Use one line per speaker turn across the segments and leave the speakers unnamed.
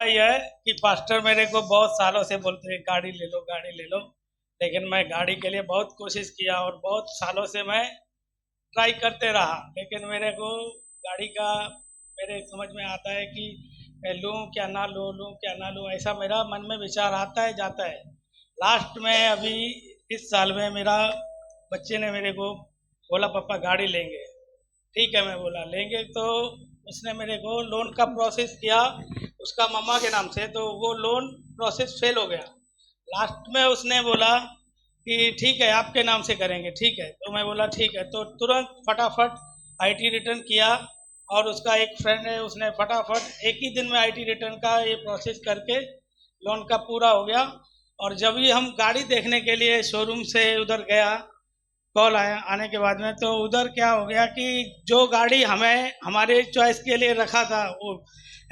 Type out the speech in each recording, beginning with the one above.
ये है कि पास्टर मेरे को बहुत सालों से बोलते हैं गाड़ी ले लो गाड़ी ले लो, लेकिन मैं गाड़ी के लिए बहुत कोशिश किया और बहुत सालों से मैं ट्राई करते रहा, लेकिन मेरे को गाड़ी का मेरे समझ में आता है कि मैं लूँ क्या ना लूँ क्या ना लूँ, ऐसा मेरा मन में विचार आता है जाता है। लास्ट में अभी इस साल में मेरा बच्चे ने मेरे को बोला पापा गाड़ी लेंगे। ठीक है, मैं बोला लेंगे, तो उसने मेरे को लोन का प्रोसेस किया उसका मम्मा के नाम से, तो वो लोन प्रोसेस फेल हो गया। लास्ट में उसने बोला कि ठीक है आपके नाम से करेंगे, ठीक है। तो मैं बोला ठीक है, तो तुरंत फटाफट आईटी रिटर्न किया और उसका एक फ्रेंड है उसने फटाफट एक ही दिन में आईटी रिटर्न का ये प्रोसेस करके लोन का पूरा हो गया। और जब भी हम गाड़ी देखने के लिए शोरूम से उधर गया, कॉल आया आने के बाद में, तो उधर क्या हो गया कि जो गाड़ी हमें हमारे चॉइस के लिए रखा था वो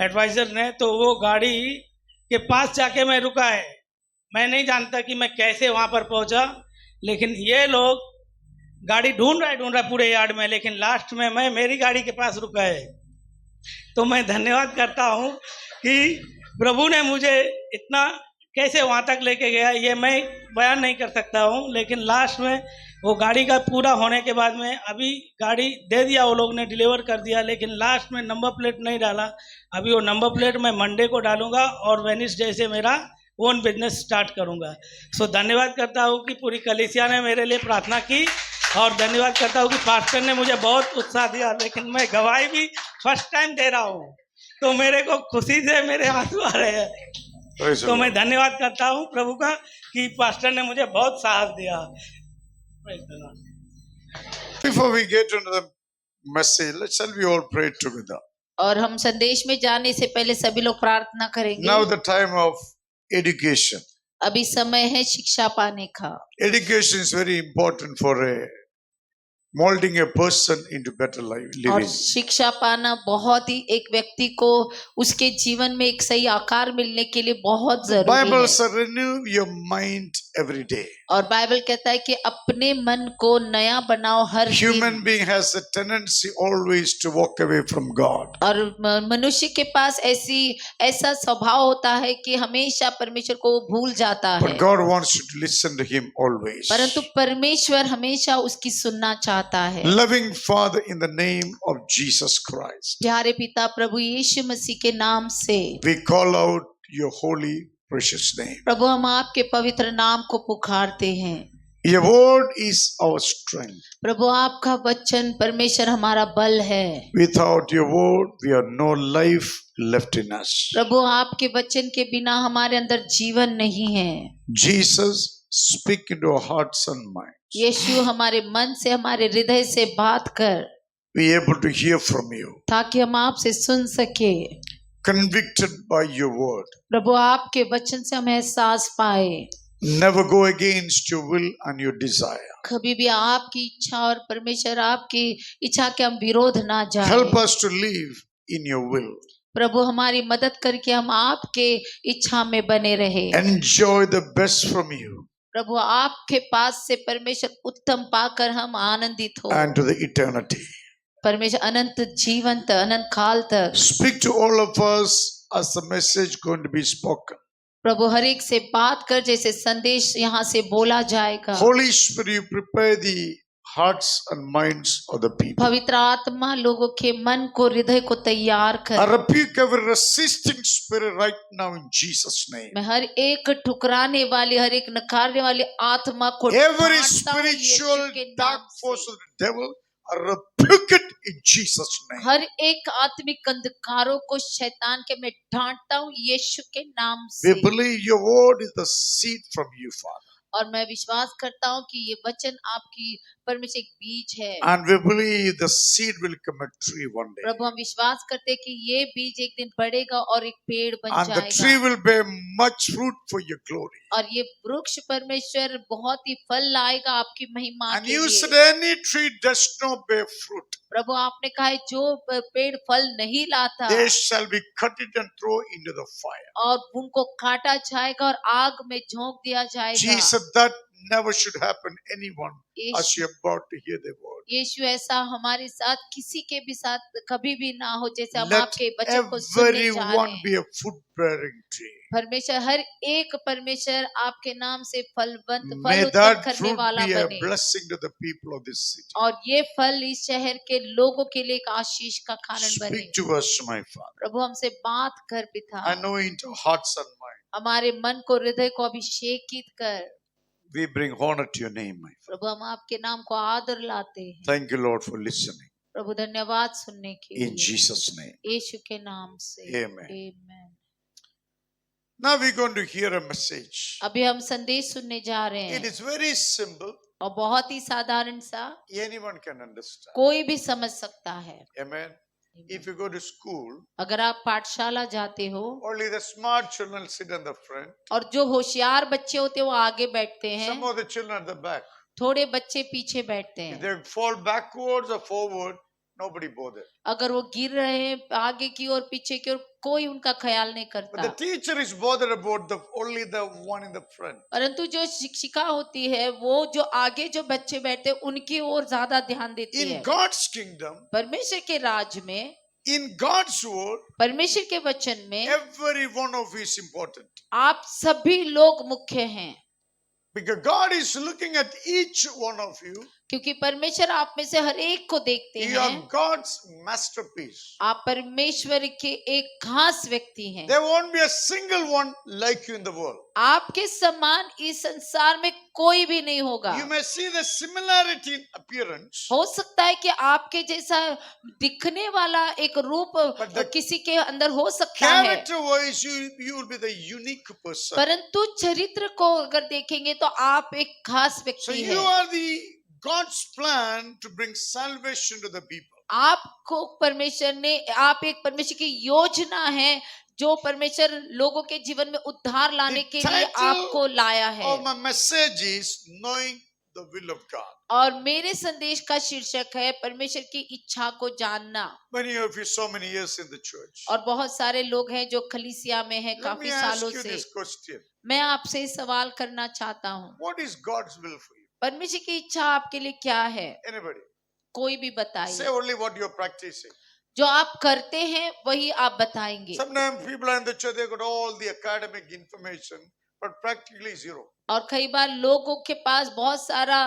एडवाइज़र ने, तो वो गाड़ी के पास जाके मैं रुका है। मैं नहीं जानता कि मैं कैसे वहाँ पर पहुँचा, लेकिन ये लोग गाड़ी ढूंढ रहा है पूरे यार्ड में, लेकिन लास्ट में मैं मेरी गाड़ी के पास रुका है। तो मैं धन्यवाद करता हूँ कि प्रभु ने मुझे इतना कैसे वहाँ तक लेके गया, ये मैं बयान नहीं कर सकता हूँ। लेकिन लास्ट में वो गाड़ी का पूरा होने के बाद में अभी गाड़ी दे दिया, वो लोग ने डिलीवर कर दिया, लेकिन लास्ट में नंबर प्लेट नहीं डाला। अभी वो नंबर प्लेट मैं मंडे को डालूंगा और वेडनेसडे से मेरा ओन बिजनेस स्टार्ट करूंगा। सो धन्यवाद करता हूँ कि पूरी कलीसिया ने मेरे लिए प्रार्थना की, और धन्यवाद करता हूँ कि पास्टर ने मुझे बहुत उत्साह दिया, लेकिन मैं गवाही भी फर्स्ट टाइम दे रहा हूँ, तो मेरे को खुशी से मेरे आंसू आ रहे हैं। तो मैं धन्यवाद करता हूँ प्रभु का कि पास्टर ने मुझे बहुत साहस दिया।
Before we get into the message, shall we all pray together?
और हम संदेश में जाने से पहले सभी लोग प्रार्थना करेंगे।
Now the time of education.
अभी समय है शिक्षा पाने का।
Education is very important for molding a person into better life
और
living.
शिक्षा पाना बहुत ही एक व्यक्ति को उसके जीवन में एक सही आकार मिलने के लिए बहुत
The
जरूरी
Bible
है।
says renew your mind every day.
और बाइबल कहता है कि अपने मन को नया बनाओ हर
Human
दिन।
being has a tendency always to walk away from God.
और मनुष्य के पास ऐसा स्वभाव होता है कि हमेशा परमेश्वर को वो भूल जाता है।
But God wants you to listen to Him always.
परंतु परमेश्वर हमेशा उसकी सुनना चाहता है।
Loving Father, in the name of Jesus Christ,
प्यारे पिता प्रभु यीशु मसीह के नाम से
we call out your holy precious name.
प्रभु हम आपके पवित्र नाम को पुकारते हैं।
Your word is our strength.
प्रभु आपका वचन परमेश्वर हमारा बल है।
Without your word, we have no life left in us.
प्रभु आपके वचन के बिना हमारे अंदर जीवन नहीं है।
Jesus, speak into our hearts and minds.
यीशु हमारे मन से हमारे हृदय से बात कर,
Be able to hear from you.
ताकि हम आपसे सुन सके।
Convicted by your word.
प्रभु आपके वचन से हम एहसास पाए।
Never go against your will and your desire.
कभी भी आपकी इच्छा और परमेश्वर आपकी इच्छा के हम विरोध ना जाए।
Help us to live in your will.
प्रभु हमारी मदद करके हम आपके इच्छा में बने रहे।
Enjoy the best from you.
प्रभु आपके पास से परमेश्वर उत्तम पाकर हम आनंदित हो।
And to the eternity.
परमेश्वर अनंत जीवन तक, अनंत काल तक।
Speak to all of us as the message going to be spoken.
प्रभु हर एक से बात कर जैसे संदेश यहाँ से बोला जाएगा।
Holy Spirit, you prepare the hearts and minds of the people.
पवित्र आत्मा लोगों के मन को, हृदय को तैयार
I
कर।
rebuke every resisting spirit right now in Jesus' name.
मैं हर एक ठुकराने वाली, हर एक नकारने वाली आत्मा को
Every
डांटता हूँ यीशु
spiritual
के नाम
dark
से।
force of the devil, I rebuke it in Jesus' name.
हर एक आत्मिक अंधकारों को शैतान के मैं डांटता हूँ यीशु के नाम से।
We believe your word is the seed from you, Father.
और मैं विश्वास करता हूँ कि ये वचन आपकी परमेश्वर एक बीज है।
And we believe the seed will become a tree one day.
प्रभु हम विश्वास करते हैं कि ये बीज एक दिन बढ़ेगा और एक पेड़ बन
And the tree
जाएगा।
will bear much fruit for your glory.
और ये वृक्ष परमेश्वर बहुत ही फल लाएगा आपकी महिमा
And
के
you
लिए।
said any tree does not bear fruit,
प्रभु आपने कहा है जो पेड़ फल नहीं लाता
they shall be cut it and throw into the fire.
और उनको काटा जाएगा और आग में झोंक दिया जाएगा।
Jesus, that never should happen anyone as
Yeshu
you are about to hear the word.
यीशु ऐसा हमारे साथ किसी के भी साथ कभी भी ना हो जैसे हम
Let
आपके वचन को सुनने जा रहे
everyone
हैं।
be a fruit bearing tree.
परमेश्वर हर एक परमेश्वर आपके नाम से फलवंत फल
May
उत्पन्न
that
करने
fruit
वाला
be a
बने
blessing to the people of this city.
और ये फल इस शहर के लोगों के लिए एक आशीष का कारण बने।
Speak to us, my Father.
प्रभु हमसे बात कर पिता,
Anoint our hearts and minds.
हमारे मन को हृदय को अभिषेकित कर।
We bring honor to your name, my Father.
प्रभु हम आपके नाम को आदर लाते हैं।
Thank you, Lord, for listening.
प्रभु धन्यवाद सुनने के
In
लिए
Jesus' name.
यीशु के नाम से
Amen.
आमीन।
Now we're going to hear a message.
अभी हम संदेश सुनने जा रहे
It
हैं
is very simple.
और बहुत ही साधारण सा,
Anyone can understand.
कोई भी समझ सकता है।
Amen. If you go to school,
अगर आप पाठशाला जाते हो
only the smart children sit in the front.
और जो होशियार बच्चे होते हैं वो आगे बैठते हैं,
Some of the children at the back.
थोड़े बच्चे पीछे बैठते
If
हैं।
they fall backwards or forward, nobody bothers.
अगर वो गिर रहे हैं आगे की ओर पीछे की ओर, कोई उनका ख्याल नहीं
But the
करता।
teacher is bothered about only the one in the front.
परंतु जो शिक्षिका होती है वो जो आगे जो बच्चे बैठते हैं उनकी ओर ज्यादा ध्यान देती
In
है।
God's kingdom,
परमेश्वर के राज्य में,
in God's word,
परमेश्वर के वचन में
every one of you is important.
आप सभी लोग मुख्य हैं,
Because God is looking at each one of you.
क्योंकि परमेश्वर आप में से हर एक को देखते
You
हैं।
are God's masterpiece.
आप परमेश्वर के एक खास व्यक्ति हैं।
There won't be a single one like you in the world.
आपके समान इस संसार में कोई भी नहीं होगा।
You may see the similarity in appearance,
हो सकता है कि आपके जैसा दिखने वाला एक रूप
But the
किसी के अंदर हो सकता है,
character-wise, you will be the unique person.
परंतु चरित्र को अगर देखेंगे तो आप एक खास
So
व्यक्ति
you
हैं।
are the God's plan to bring salvation to the people.
आपको परमेश्वर ने, आप एक परमेश्वर की योजना है जो परमेश्वर लोगों के जीवन में उद्धार लाने के लिए
title
आपको लाया है।
Of my message is knowing the will of God.
और मेरे संदेश का शीर्षक है परमेश्वर की इच्छा को जानना।
Many of you so many years in the church.
और बहुत सारे लोग हैं जो कलीसिया में हैं
Let
काफी
me ask
सालों
you
से।
this question.
मैं आपसे सवाल करना चाहता हूँ,
What is God's will for you?
परमेश्वर की इच्छा आपके लिए क्या है?
Anybody?
कोई भी
Say
बताइए।
only what you're practicing.
जो आप करते हैं वही आप बताएंगे।
Sometimes people are in the church, they got all the academic information, but practically zero.
और कई बार लोगों के पास बहुत सारा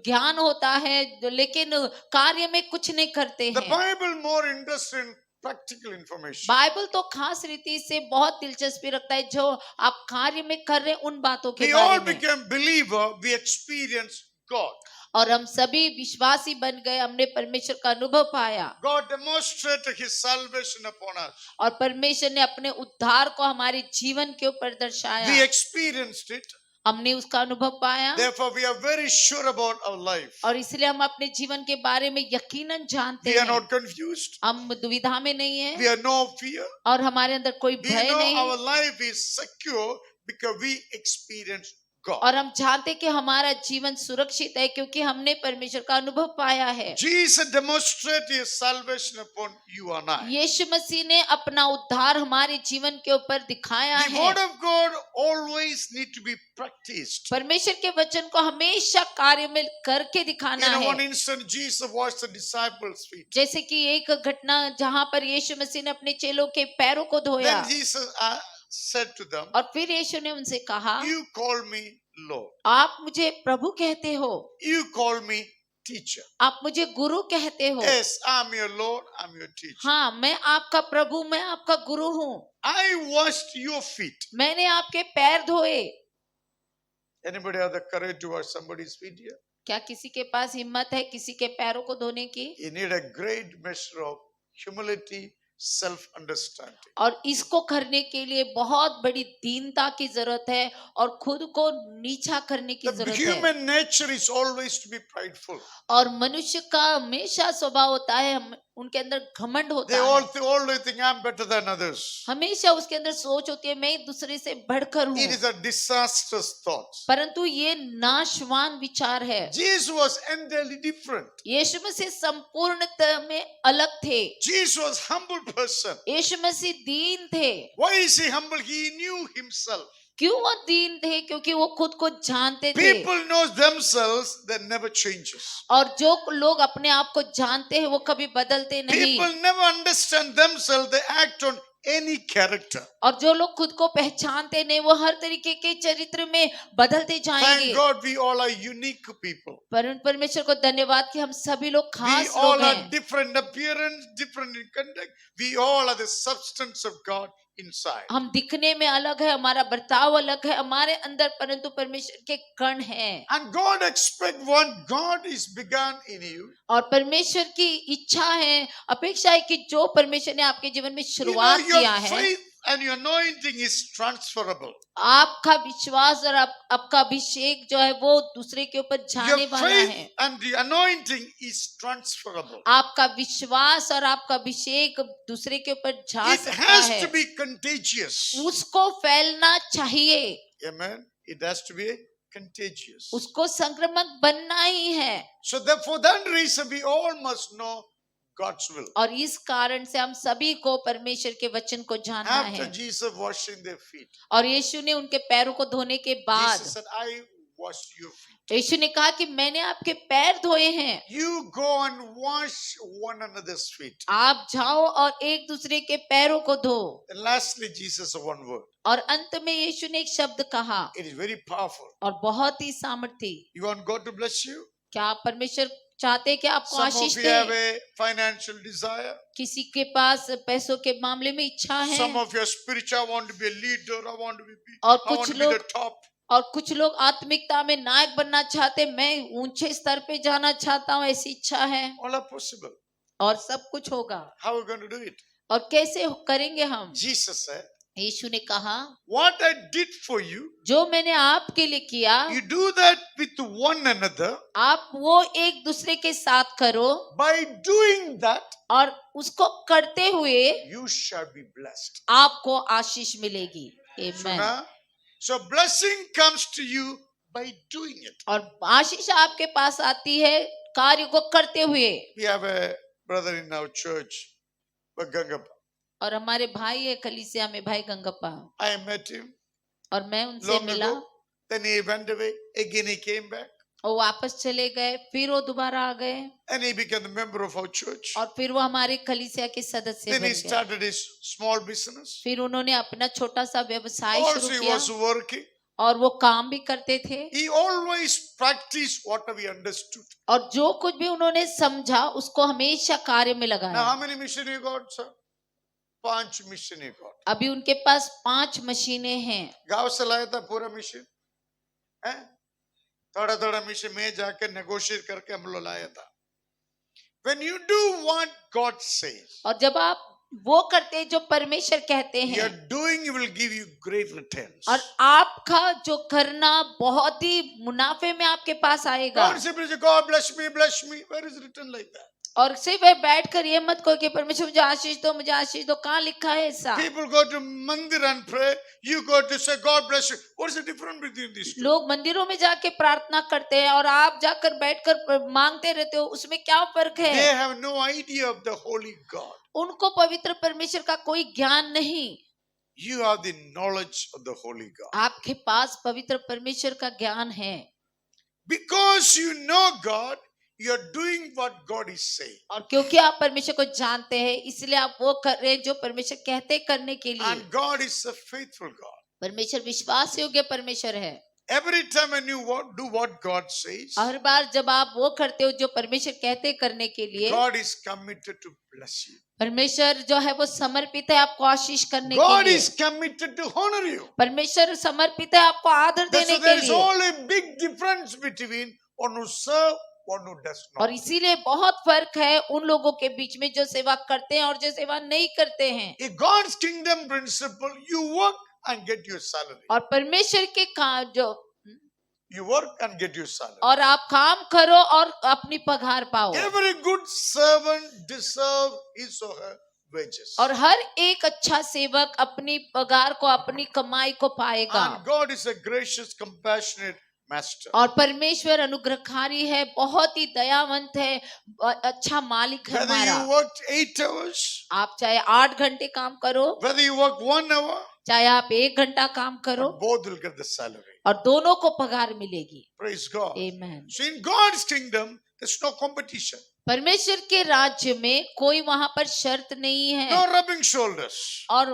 ज्ञान होता है लेकिन कार्य में कुछ नहीं करते
The
हैं।
Bible more interested in practical information.
Bible तो खास रीति से बहुत दिलचस्पी रखता है जो आप कार्य में कर रहे हैं उन बातों के
We all
बारे में।
became believer, we experienced God.
और हम सभी विश्वासी बन गए, हमने परमेश्वर का अनुभव पाया
God demonstrated his salvation upon us.
और परमेश्वर ने अपने उद्धार को हमारे जीवन के ऊपर
We
दर्शाया,
experienced it.
हमने उसका अनुभव पाया
Therefore, we are very sure about our life.
और इसलिए हम अपने जीवन के बारे में यकीनन जानते
We are
हैं।
not confused.
हम दुविधा में नहीं है
We have no fear.
और हमारे अंदर कोई
We
भय
know
नहीं,
our life is secure because we experienced God.
और हम जानते कि हमारा जीवन सुरक्षित है क्योंकि हमने परमेश्वर का अनुभव पाया है।
Jesus demonstrated his salvation upon you and I.
यीशु मसीह ने अपना उद्धार हमारे जीवन के ऊपर दिखाया
The
है।
word of God always need to be practiced.
परमेश्वर के वचन को हमेशा कार्य में करके दिखाना
In one
है।
instant, Jesus washed the disciples' feet.
जैसे कि एक घटना जहाँ पर यीशु मसीह ने अपने चेलों के पैरों को धोया
Then Jesus said to them,
और फिर यीशु ने उनसे कहा,
"You call me Lord.
आप मुझे प्रभु कहते हो,
You call me teacher.
आप मुझे गुरु कहते हो।
Yes, I'm your Lord. I'm your teacher.
हाँ, मैं आपका प्रभु, मैं आपका गुरु हूँ।
I washed your feet."
मैंने आपके पैर धोए।
Anybody have the courage to wash somebody's feet here?
क्या किसी के पास हिम्मत है किसी के पैरों को धोने की?
You need a great measure of humility, self-understanding.
और इसको करने के लिए बहुत बड़ी दीनता की जरूरत है और खुद को नीचा करने की
The
जरूरत है।
human nature is always to be prideful.
और मनुष्य का हमेशा स्वभाव होता है, उनके अंदर घमंड होता
They
है।
always think I'm better than others.
हमेशा उसके अंदर सोच होती है मैं एक दूसरे से बढ़कर हूँ,
It is a disastrous thought.
परंतु ये नाशवान विचार है।
Jesus was entirely different.
यीशु मसीह संपूर्णतः में अलग थे।
Jesus was humble person.
यीशु मसीह दीन थे।
Why is he humble? He knew himself.
क्यों वो दीन थे? क्योंकि वो खुद को जानते थे।
People know themselves, they never changes.
और जो लोग अपने आप को जानते हैं वो कभी बदलते नहीं।
People never understand themselves, they act on any character.
और जो लोग खुद को पहचानते नहीं वो हर तरीके के चरित्र में बदलते जाएंगे।
Thank God we all are unique people.
परमेश्वर को धन्यवाद कि हम सभी लोग
We
खास
all
लोग
are
हैं।
different appearance, different in conduct. We all are the substance of God inside.
हम दिखने में अलग है, हमारा बर्ताव अलग है हमारे अंदर, परंतु परमेश्वर के कण हैं।
And God expects what God is begun in you.
और परमेश्वर की इच्छा है, अपेक्षा है कि जो परमेश्वर ने आपके जीवन में
You know,
शुरुआत
your
किया है,
faith and your anointing is transferable.
आपका विश्वास और आपका अभिषेक जो है वो दूसरे के ऊपर
Your
जाने वाला
faith
है।
and the anointing is transferable.
आपका विश्वास और आपका अभिषेक दूसरे के ऊपर जा
It
सकता
has
है,
to be contagious.
उसको फैलना चाहिए,
Amen. It has to be contagious.
उसको संक्रमक बनना ही है।
So for that reason, we all must know God's will.
और इस कारण से हम सभी को परमेश्वर के वचन को जानना
After
है।
Jesus washing their feet,
और यीशु ने उनके पैरों को धोने के बाद
Jesus said, I wash your feet.
यीशु ने कहा कि मैंने आपके पैर धोए हैं,
You go and wash one another's feet.
आप जाओ और एक दूसरे के पैरों को धो।
And lastly, Jesus said one word.
और अंत में यीशु ने एक शब्द कहा
It is very powerful.
और बहुत ही सामर्थी।
You want God to bless you?
क्या आप परमेश्वर चाहते हैं कि आपको
Some
Ashish
of you have
they?
a financial desire.
किसी के पास पैसों के मामले में इच्छा है,
Some of you are spiritual. I want to be a leader. I want to be.
और
I want
कुछ
to be the
लोग
top.
और कुछ लोग आत्मिकता में नायक बनना चाहते, मैं ऊंचे स्तर पे जाना चाहता हूँ, ऐसी इच्छा है।
All are possible.
और सब कुछ होगा।
How are we going to do it?
और कैसे करेंगे हम?
Jesus said,
यीशु ने कहा,
what I did for you,
जो मैंने आपके लिए किया,
you do that with one another.
आप वो एक दूसरे के साथ करो,
By doing that,
और उसको करते हुए
you shall be blessed.
आपको आशीष मिलेगी।
So
amen.
now, so blessing comes to you by doing it.
और आशीष आपके पास आती है कार्य को करते हुए।
We have a brother in our church, Gangappa.
और हमारे भाई है कलीसिया में, भाई गंगप्पा,
I met him
और मैं उनसे
long
मिला।
ago. Then he went away. Again he came back.
वो वापस चले गए, फिर वो दोबारा आ गए,
And he became a member of our church.
और फिर वो हमारे कलीसिया के सदस्य
Then
बन
he
गए।
started his small business.
फिर उन्होंने अपना छोटा सा व्यवसाय
Also
शुरू
he
किया,
was working.
और वो काम भी करते थे।
He always practiced whatever he understood.
और जो कुछ भी उन्होंने समझा उसको हमेशा कार्य में
Now
लगाया।
how many machines you got, sir? 5 machines you got.
अभी उनके पास 5 मशीनें हैं।
गांव से लाया था पूरा मशीन है, थोड़ा थोड़ा मशीन में जाकर नेगोशिएट करके हम लोग लाया था। When you do what God says,
और जब आप वो करते हैं जो परमेश्वर कहते हैं,
your doing will give you great returns.
और आपका जो करना बहुत ही मुनाफे में आपके पास आएगा।
God simply say, God bless me, bless me. Where is written like that?
और सिर्फ वह बैठ कर ये मत कहो कि परमेश्वर मुझे आशीष दो, मुझे आशीष दो। कहाँ लिखा है ऐसा?
People go to mandir and pray. You go to say, God bless you. What is the difference between these two?
लोग मंदिरों में जाके प्रार्थना करते हैं और आप जाकर बैठकर मांगते रहते हो, उसमें क्या फर्क
They
है?
have no idea of the holy God.
उनको पवित्र परमेश्वर का कोई ज्ञान नहीं।
You have the knowledge of the holy God.
आपके पास पवित्र परमेश्वर का ज्ञान है,
Because you know God, you are doing what God is saying.
और क्योंकि आप परमेश्वर को जानते हैं इसलिए आप वो कर रहे हैं जो परमेश्वर कहते करने के लिए।
And God is a faithful God.
परमेश्वर विश्वास योग्य परमेश्वर है।
Every time when you do what God says,
हर बार जब आप वो करते हो जो परमेश्वर कहते करने के लिए,
God is committed to bless you.
परमेश्वर जो है वो समर्पित है आपको आशीष करने के
God
लिए।
is committed to honor you.
परमेश्वर समर्पित है आपको आदर देने
So
के
there is
लिए।
all a big difference between one who serve, one who does not.
और इसीलिए बहुत फर्क है उन लोगों के बीच में जो सेवा करते हैं और जो सेवा नहीं करते हैं।
In God's kingdom principle, you work and get your salary.
और परमेश्वर के काम जो
You work and get your salary.
और आप काम करो और अपनी पगार पाओ।
Every good servant deserves his or her wages.
और हर एक अच्छा सेवक अपनी पगार को, अपनी कमाई को पाएगा।
And God is a gracious, compassionate master.
और परमेश्वर अनुग्रहकारी है, बहुत ही दयावंत है, अच्छा मालिक है
Whether
हमारा।
you worked 8 hours,
आप चाहे 8 घंटे काम करो,
whether you work 1 hour,
चाहे आप 1 घंटा काम करो
but both will get the salary.
और दोनों को पगार मिलेगी।
Praise God.
Amen.
So in God's kingdom, there's no competition,
परमेश्वर के राज्य में कोई वहां पर शर्त नहीं है
no rubbing shoulders,
और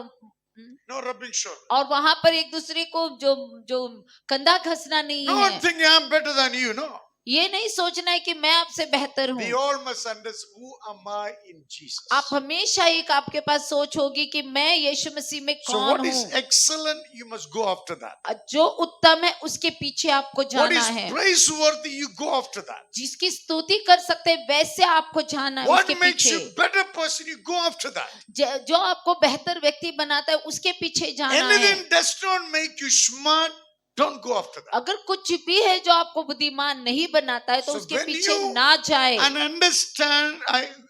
no rubbing shoulders.
वहां पर एक दूसरे को जो कंधा घसना नहीं
No
है।
one thinking I'm better than you, no.
ये नहीं सोचना है कि मैं आपसे बेहतर
We
हूँ।
all must understand who am I in Jesus.
आप हमेशा एक आपके पास सोच होगी कि मैं यीशु मसीह में
So
कौन
what is
हूँ।
excellent, you must go after that.
जो उत्तम है उसके पीछे आपको
What
जाना
is
है।
praiseworthy, you go after that.
जिसकी स्तुति कर सकते हैं वैसे आपको जाना है
What
उसके
makes
पीछे।
you better person, you go after that.
जो आपको बेहतर व्यक्ति बनाता है उसके पीछे जाना है।
Anything does not make you smart, don't go after that.
अगर कुछ भी है जो आपको बुद्धिमान नहीं बनाता है तो
So
उसके
when
पीछे
you
ना जाए।
And understand,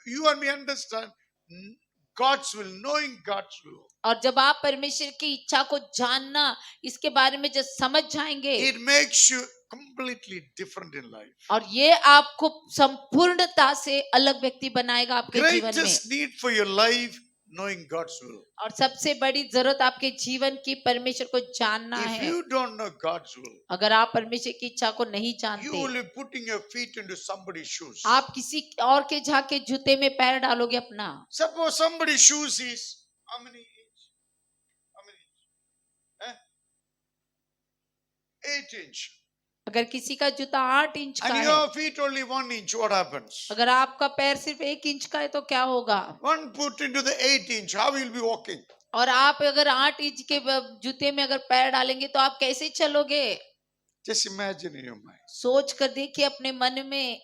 you and me understand God's will, knowing God's will.
और जब आप परमेश्वर की इच्छा को जानना इसके बारे में जब समझ जाएंगे
It makes you completely different in life.
और ये आपको संपूर्णता से अलग व्यक्ति बनाएगा आपके जीवन में।
Greatest need for your life, knowing God's will.
और सबसे बड़ी जरूरत आपके जीवन की परमेश्वर को जानना
If
है।
you don't know God's will,
अगर आप परमेश्वर की इच्छा को नहीं
you
जानते
will be putting your feet into somebody's shoes.
आप किसी और के झाके जूते में पैर डालोगे अपना।
Suppose somebody's shoes is how many inch? How many inch? 8 inch.
अगर किसी का जूता 8 इंच का
And
है
your feet only 1 inch. What happens?
अगर आपका पैर सिर्फ 1 इंच का है तो क्या होगा।
One put into the 8 inch. How will you be walking?
और आप अगर 8 इंच के जूते में अगर पैर डालेंगे तो आप कैसे चलोगे।
Just imagine in your mind.
सोच कर देखिए अपने मन में।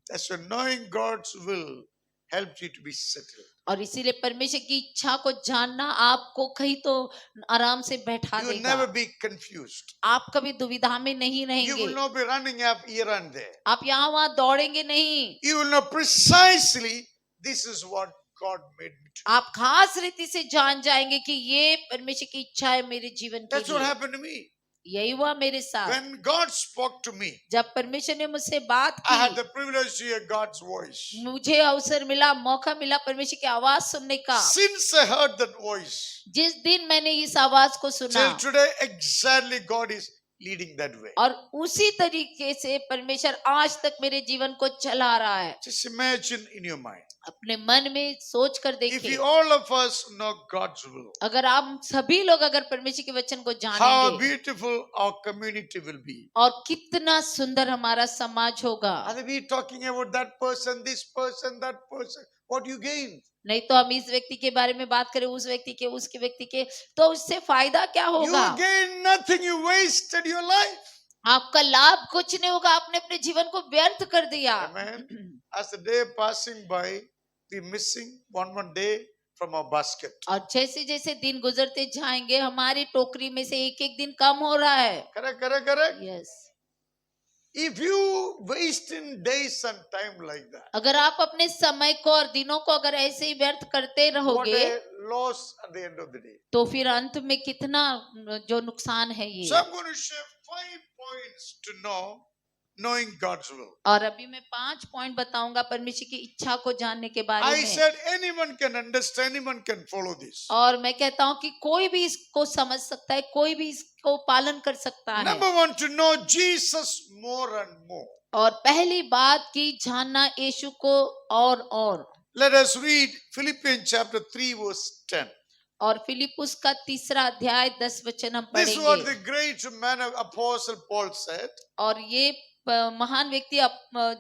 That's why knowing God's will helps you to be settled.
और इसीलिए परमेश्वर की इच्छा को जानना आपको कहीं तो आराम से बैठा
You will
देगा।
never be confused.
आप कभी दुविधा में नहीं
You
रहेंगे।
will not be running up here and there.
आप यहाँ वहाँ दौड़ेंगे नहीं।
You will know precisely this is what God made me to.
आप खास रीति से जान जाएंगे कि ये परमेश्वर की इच्छा है मेरे जीवन के
That's what
लिए।
happened to me.
यही हुआ मेरे साथ।
When God spoke to me,
जब परमेश्वर ने मुझसे बात
I had
की
the privilege to hear God's voice.
मुझे अवसर मिला मौका मिला परमेश्वर की आवाज सुनने का।
Since I heard that voice,
जिस दिन मैंने इस आवाज को सुना
till today, exactly God is leading that way.
और उसी तरीके से परमेश्वर आज तक मेरे जीवन को चला रहा है।
Just imagine in your mind.
अपने मन में सोच कर
If
देखिए
we all of us know God's will,
अगर आप सभी लोग अगर परमेश्वर के वचन को
how
जानेंगे
beautiful our community will be.
और कितना सुंदर हमारा समाज होगा।
And we talking about that person, this person, that person. What you gain?
नहीं तो हम इस व्यक्ति के बारे में बात करें उस व्यक्ति के उसके व्यक्ति के तो उससे फायदा क्या होगा।
You gain nothing. You wasted your life.
आपका लाभ कुछ नहीं होगा। आपने अपने जीवन को व्यर्थ कर दिया।
Amen. As the day passing by, we missing one day from our basket.
और जैसे जैसे दिन गुजरते जाएंगे हमारी टोकरी में से एक एक दिन कम हो रहा है।
Correct, correct, correct.
Yes
If you waste in days and time like that,
अगर आप अपने समय को और दिनों को अगर ऐसे ही व्यर्थ करते
what
रहोगे
a loss at the end of the day.
तो फिर अंत में कितना जो नुकसान है ये।
So I'm going to share 5 points to knowing God's will.
और अभी मैं 5 पॉइंट बताऊंगा परमेश्वर की इच्छा को जानने के बारे
I
में।
said anyone can understand, anyone can follow this.
और मैं कहता हूँ कि कोई भी इसको समझ सकता है कोई भी इसको पालन कर सकता है।
Number 1, to know Jesus more and more.
और पहली बात की जानना यीशु को और।
Let us read Philippians chapter 3 verse 10.
और फिलिपुस का 3रा अध्याय 10 वचन हम
This is what
पढ़ेंगे।
the great man of Apostle Paul said.
और ये महान व्यक्ति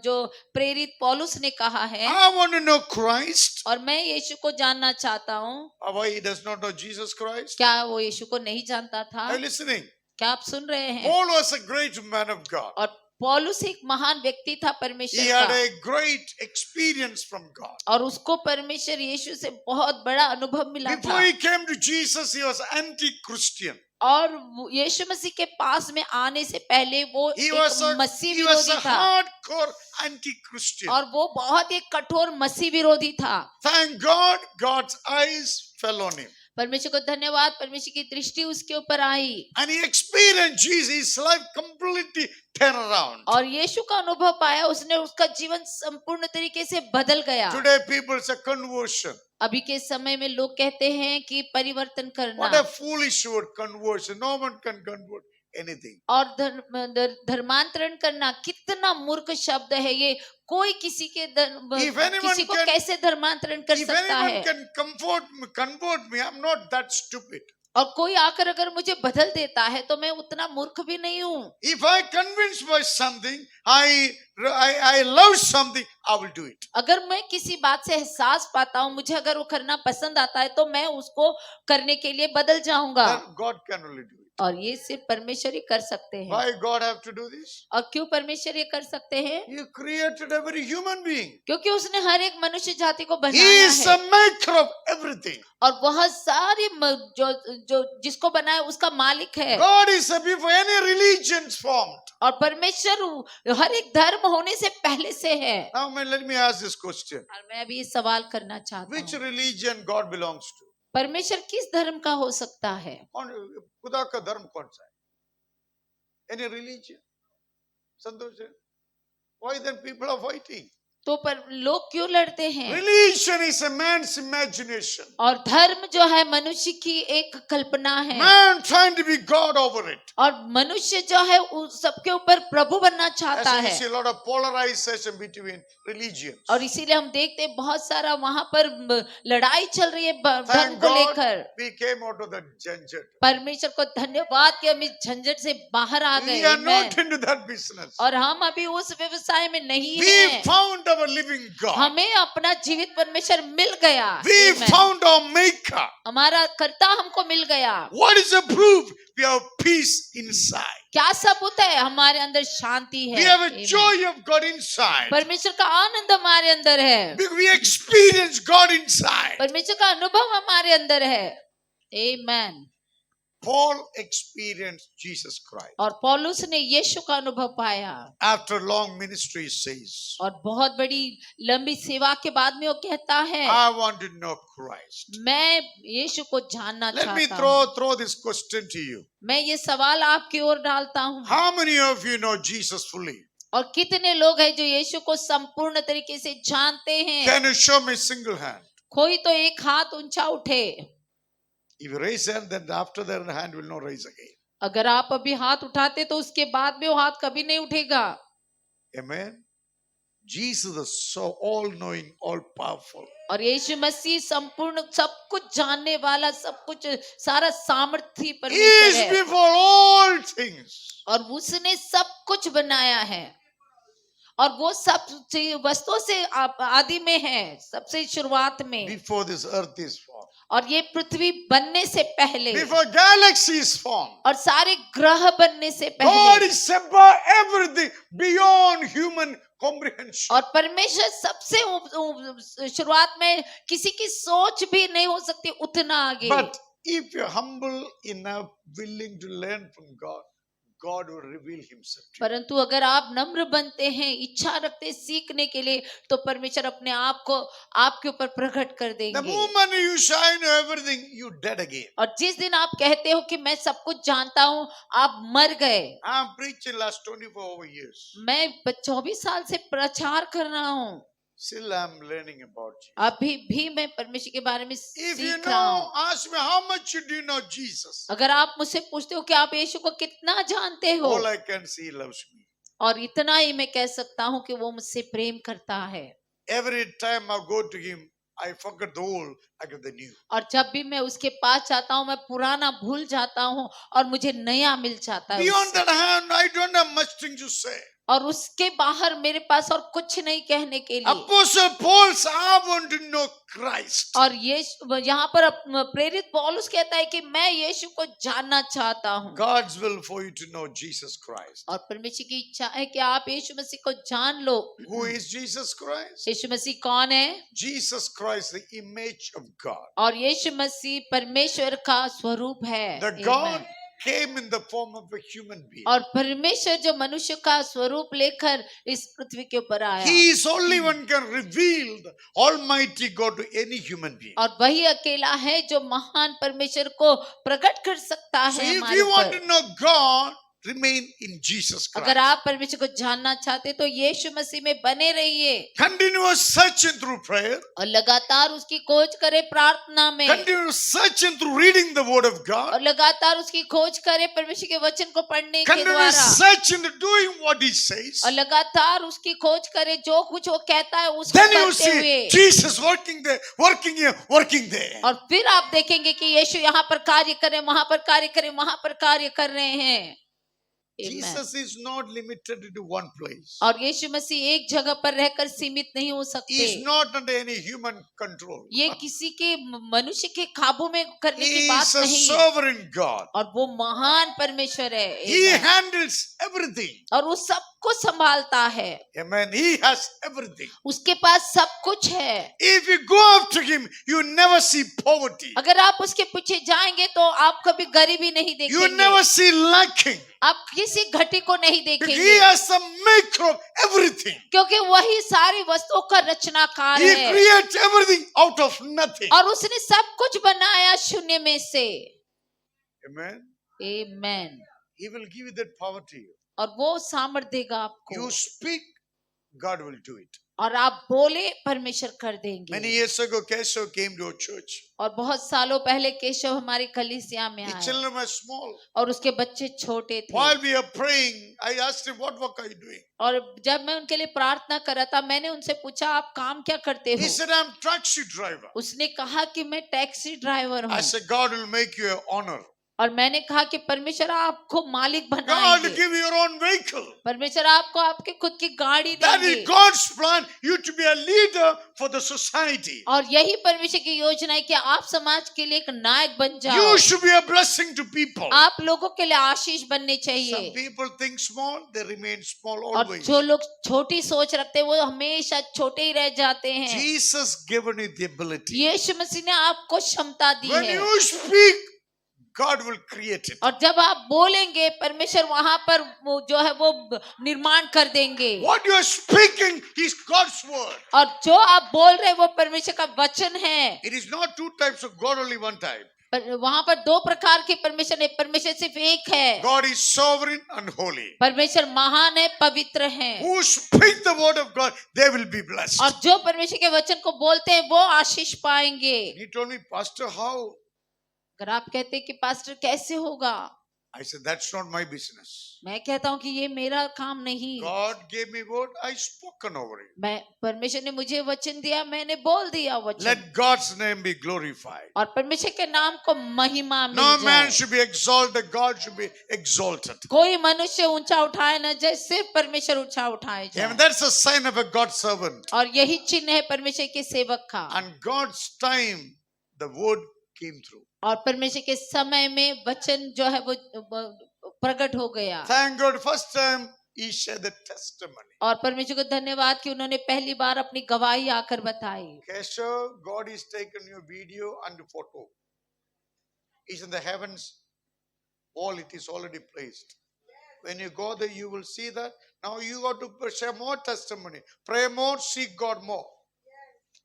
जो प्रेरित पौलुस ने कहा है।
I want to know Christ.
और मैं यीशु को जानना चाहता हूँ।
Why he does not know Jesus Christ?
क्या वो यीशु को नहीं जानता था?
Are you listening?
क्या आप सुन रहे हैं?
Paul was a great man of God.
और पौलुस एक महान व्यक्ति था परमेश्वर
He had
का।
a great experience from God.
और उसको परमेश्वर यीशु से बहुत बड़ा अनुभव मिला था।
Before he came to Jesus, he was anti-Christian.
और यीशु मसीह के पास में आने से पहले वो
He was
एक मसीह
he was
विरोधी
a
था
hardcore anti-Christian.
और वो बहुत एक कठोर मसीह विरोधी था।
Thank God, God's eyes fell on him.
परमेश्वर को धन्यवाद परमेश्वर की दृष्टि उसके ऊपर आई
And he experienced Jesus, his life completely turned around.
और यीशु का अनुभव पाया। उसने उसका जीवन संपूर्ण तरीके से बदल गया।
Today people say conversion.
अभी के समय में लोग कहते हैं कि परिवर्तन
What
करना,
a foolish word, conversion. No one can convert anything.
और धर्मांतरण करना कितना मूर्ख शब्द है ये। कोई किसी के
If anyone
किसी को
can-
कैसे धर्मांतरण कर
If
सकता
anyone
है?
can convert me, I'm not that stupid.
और कोई आकर अगर मुझे बदल देता है तो मैं उतना मूर्ख भी नहीं हूँ।
If I convinced by something, I love something, I will do it.
अगर मैं किसी बात से एहसास पाता हूँ, मुझे अगर वो करना पसंद आता है तो मैं उसको करने के लिए बदल जाऊंगा।
Then God can only do it.
और ये सिर्फ परमेश्वर ही कर सकते हैं।
Why God have to do this?
और क्यों परमेश्वर ये कर सकते हैं?
He created every human being.
क्योंकि उसने हर एक मनुष्य जाति को
He
बनाया
is
है,
the maker of everything.
और बहुत सारी जो जिसको बनाया उसका मालिक है।
God is before any religions formed.
और परमेश्वर हर एक धर्म होने से पहले से है।
Now let me ask this question.
और मैं अभी ये सवाल करना चाहता
Which
हूँ,
religion God belongs to?
परमेश्वर किस धर्म का हो सकता है?
खुदा का धर्म कौन सा है? Any religion? संतोष है? Why then people are fighting?
तो पर लोग क्यों लड़ते हैं?
Religion is a man's imagination.
और धर्म जो है मनुष्य की एक कल्पना है,
Man trying to be God over it.
और मनुष्य जो है उस सबके ऊपर प्रभु बनना चाहता
As we
है।
see a lot of polarization between religions.
और इसीलिए हम देखते हैं बहुत सारा वहां पर लड़ाई चल रही है धर्म
Thank
को
God
लेकर।
we came out of that junket.
परमेश्वर को धन्यवाद कि हम इस झंझट से बाहर आ
We
गए।
are
Amen।
not into that business.
और हम अभी उस व्यवसाय में नहीं
We
हैं।
found our living God.
हमें अपना जीवित परमेश्वर मिल गया।
We
Amen।
found our maker.
हमारा कर्ता हमको मिल गया।
What is the proof? We have peace inside.
क्या सबूत है? हमारे अंदर शांति है।
We have a
Amen।
joy of God inside.
परमेश्वर का आनंद हमारे अंदर है।
We experience God inside.
परमेश्वर का अनुभव हमारे अंदर है। Amen।
Paul experienced Jesus Christ.
और पौलुस ने यीशु का अनुभव पाया।
After long ministry, he says,
और बहुत बड़ी लंबी सेवा के बाद में वो कहता है,
I want to know Christ.
मैं यीशु को जानना
Let me
चाहता हूँ।
throw this question to you.
मैं ये सवाल आपकी ओर डालता हूँ।
How many of you know Jesus fully?
और कितने लोग हैं जो यीशु को संपूर्ण तरीके से जानते हैं?
Can you show me single hand?
कोई तो एक हाथ ऊंचा उठे।
If you raise hand, then after that hand will not raise again.
अगर आप अभी हाथ उठाते तो उसके बाद में वो हाथ कभी नहीं उठेगा।
Amen. Jesus is so all-knowing, all-powerful.
और यीशु मसीह संपूर्ण सब कुछ जानने वाला, सब कुछ सारा सामर्थ्य
He
परमेश्वर
is
है,
before all things.
और उसने सब कुछ बनाया है, और वो सब वस्तुओं से आदि में है, सबसे शुरुआत में।
Before this earth is formed.
और ये पृथ्वी बनने से पहले,
Before galaxy is formed.
और सारे ग्रह बनने से
God
पहले,
is above everything, beyond human comprehension.
और परमेश्वर सबसे शुरुआत में किसी की सोच भी नहीं हो सकती उतना आगे।
But if you're humble enough, willing to learn from God, God will reveal himself to you.
परंतु अगर आप नम्र बनते हैं, इच्छा रखते हैं सीखने के लिए, तो परमेश्वर अपने आप को आपके ऊपर प्रकट कर
The
देंगे।
moment you shine everything, you dead again.
और जिस दिन आप कहते हो कि मैं सब कुछ जानता हूँ, आप मर गए।
I'm preaching last 24 over years.
मैं 24 साल से प्रचार कर रहा हूँ,
Still I'm learning about you.
अभी भी मैं परमेश्वर के बारे में
If you
सीख रहा हूँ।
know, ask me how much do you know Jesus?
अगर आप मुझसे पूछते हो कि आप यीशु को कितना जानते हो,
All I can see, he loves me.
और इतना ही मैं कह सकता हूँ कि वो मुझसे प्रेम करता है।
Every time I go to him, I forget the old, I get the new.
और जब भी मैं उसके पास जाता हूँ, मैं पुराना भूल जाता हूँ और मुझे नया मिल जाता है
Beyond
उससे।
that hand, I don't have much thing to say.
और उसके बाहर मेरे पास और कुछ नहीं कहने के लिए।
Apostle Paul said, I want to know Christ.
और ये यहाँ पर प्रेरित पौलुस कहता है कि मैं यीशु को जानना चाहता हूँ।
God's will for you to know Jesus Christ.
और परमेश्वर की इच्छा है कि आप यीशु मसीह को जान लो।
Who is Jesus Christ?
यीशु मसीह कौन है?
Jesus Christ, the image of God.
और यीशु मसीह परमेश्वर का स्वरूप है।
The God came in the form of a human being.
और परमेश्वर जो मनुष्य का स्वरूप लेकर इस पृथ्वी के ऊपर आया,
He is only one can reveal the Almighty God to any human being.
और वही अकेला है जो महान परमेश्वर को प्रकट कर सकता
So
है
if
हमारे
you want
ऊपर।
to know God, remain in Jesus
अगर
Christ.
आप परमेश्वर को जानना चाहते तो यीशु मसीह में बने रहिए
Continuous searching through prayer.
और लगातार उसकी खोज करें प्रार्थना में
Continuous searching through reading the Word of God.
और लगातार उसकी खोज करें परमेश्वर के वचन को पढ़ने के
Continuous
द्वारा
searching through doing what He says.
और लगातार उसकी खोज करें जो कुछ वो कहता है उसको
Then you
करते हुए
see Jesus working there, working here, working there.
और फिर आप देखेंगे कि यीशु यहाँ पर कार्य कर रहे हैं वहां पर कार्य करें वहां पर कार्य कर रहे हैं Amen.
Jesus is not limited to one place.
और यीशु मसीह एक जगह पर रहकर सीमित नहीं हो
He
सकते
is not under any human control.
ये किसी के मनुष्य के काबू में करने
He
की बात
is a
नहीं
sovereign God.
और वो महान परमेश्वर है
He
Amen.
handles everything.
और वो सब कुछ संभालता है
Amen. He has everything.
उसके पास सब कुछ है
If you go after Him, you never see poverty.
अगर आप उसके पीछे जाएंगे तो आप कभी गरीबी नहीं
You
देखेंगे
never see lacking.
आप किसी घटी को नहीं
Because He
देखेंगे
has the maker of everything.
क्योंकि वही सारी वस्तुओं का रचनाकार
He
है
creates everything out of nothing.
और उसने सब कुछ बनाया शून्य में से
Amen.
Amen
He will give you that power to you.
और वो सामर्थ देगा आपको
You speak, God will do it.
और आप बोले परमेश्वर कर देंगे
Many years ago, Keshav came to a church.
और बहुत सालों पहले केशव हमारी कलीसिया में
The
आए
children were small.
और उसके बच्चे छोटे थे
While we are praying, I asked him, "What work are you doing?"
और जब मैं उनके लिए प्रार्थना कर रहा था मैंने उनसे पूछा आप काम क्या करते
He
हो
said, "I'm taxi driver."
उसने कहा कि मैं टैक्सी ड्राइवर
I
हूँ
said, "God will make you an honor.
और मैंने कहा कि परमेश्वर आपको मालिक
God will
बनाएंगे
give you your own vehicle."
परमेश्वर आपको आपके खुद की गाड़ी
That
देंगे
is God's plan, you to be a leader for the society.
और यही परमेश्वर की योजना है कि आप समाज के लिए एक नायक बन जाओ
You should be a blessing to people.
आप लोगों के लिए आशीष बनने
Some
चाहिए
people think small, they remain small
और
always.
जो लोग छोटी सोच रखते हैं वो हमेशा छोटे ही रह जाते हैं
Jesus given you the ability.
यीशु मसीह ने आपको क्षमता दी
When
है
you speak, God will create it.
और जब आप बोलेंगे परमेश्वर वहां पर वो जो है वो निर्माण कर देंगे
What you are speaking is God's word.
और जो आप बोल रहे हैं वो परमेश्वर का वचन है
It is not two types of God, only one type.
पर वहां पर दो प्रकार के परमेश्वर है परमेश्वर सिर्फ एक है
God is sovereign and holy.
परमेश्वर महान है पवित्र है
Who speak the word of God, they will be blessed.
और जो परमेश्वर के वचन को बोलते हैं वो आशीष पाएंगे
He told me, "Pastor, how?"
अगर आप कहते हैं कि पास्टर कैसे होगा
I said, "That's not my business.
मैं कहता हूँ कि ये मेरा काम नहीं
God gave me word, I spoken over it.
मैं परमेश्वर ने मुझे वचन दिया मैंने बोल दिया वचन
Let God's name be glorified.
और परमेश्वर के नाम को महिमा
No
मिल
man
जाए
should be exalted, God should be exalted.
कोई मनुष्य ऊंचा उठाए न जाए सिर्फ परमेश्वर ऊंचा उठाए
And
जाए
that's a sign of a God servant.
और यही चिन्ह है परमेश्वर के सेवक का
And God's time, the word came through.
और परमेश्वर के समय में वचन जो है वो प्रकट हो गया
Thank God, first time he shared the testimony.
और परमेश्वर को धन्यवाद कि उन्होंने पहली बार अपनी गवाही आकर बताई
Keshav, God is taken your video and photo. It's in the heavens. All it is already placed. When you go there, you will see that. Now you got to share more testimony. Pray more, seek God more.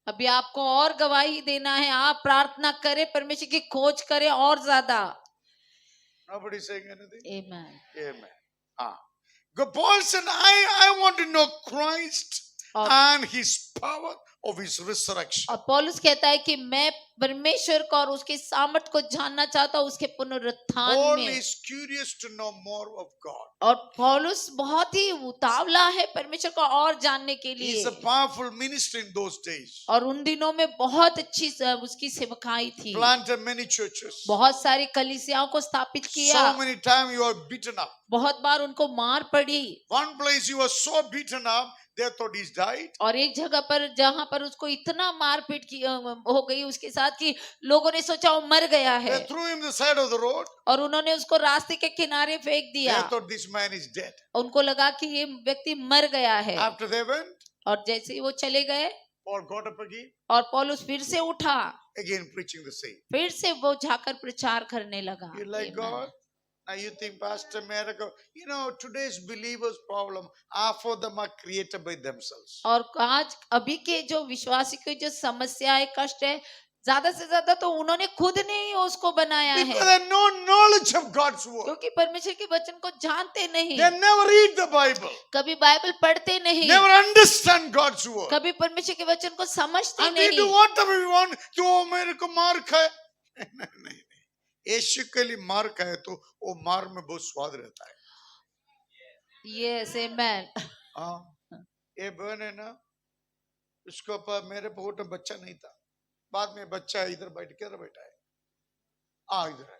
अभी आपको और गवाही देना है आप प्रार्थना करें परमेश्वर की खोज करें और ज्यादा
Nobody saying anything?
Amen.
Amen. God, Paul said, I want to know Christ
और,
and his power of his resurrection.
और पौलुस कहता है कि मैं परमेश्वर को और उसकी सामर्थ को जानना चाहता हूँ उसके पुनरुत्थान
Paul
में
is curious to know more of God.
और पौलुस बहुत ही उतावला है परमेश्वर को और जानने के
He is
लिए
a powerful minister in those days.
और उन दिनों में बहुत अच्छी उसकी सेवकाई थी
Planted many churches.
बहुत सारी कलीसियाओं को स्थापित किया
So many times you are beaten up.
बहुत बार उनको मार पड़ी
One place you were so beaten up, they thought he's died.
और एक जगह पर जहां पर उसको इतना मारपीट की हो गई उसके साथ कि लोगों ने सोचा वो मर गया है
They threw him the side of the road.
और उन्होंने उसको रास्ते के किनारे फेंक
They
दिया
thought this man is dead.
उनको लगा कि ये व्यक्ति मर गया है
After they went,
और जैसे ही वो चले गए
Paul got up again,
और पौलुस फिर से उठा
again preaching the same.
फिर से वो जाकर प्रचार करने लगा
You like
Amen.
God? Now you think, Pastor Miracle, today's believers' problem, half of them are created by themselves.
और आज अभी के जो विश्वासी की जो समस्या है कष्ट है ज्यादा से ज्यादा तो उन्होंने खुद ने ही उसको बनाया
Because
है,
they have no knowledge of God's word.
क्योंकि परमेश्वर के वचन को जानते नहीं,
They never read the Bible,
कभी बाइबल पढ़ते नहीं,
never understand God's word.
कभी परमेश्वर के वचन को समझते
And we do
नहीं,
whatever we want. तो वो मेरे को मार खाए, नहीं, यीशु के लिए मार खाए तो वो मार में बहुत स्वाद रहता है।
Yes amen.
हाँ, ये बहन है ना, उसको मेरे पेट में बच्चा नहीं था, बाद में बच्चा इधर बैठा है, इधर है,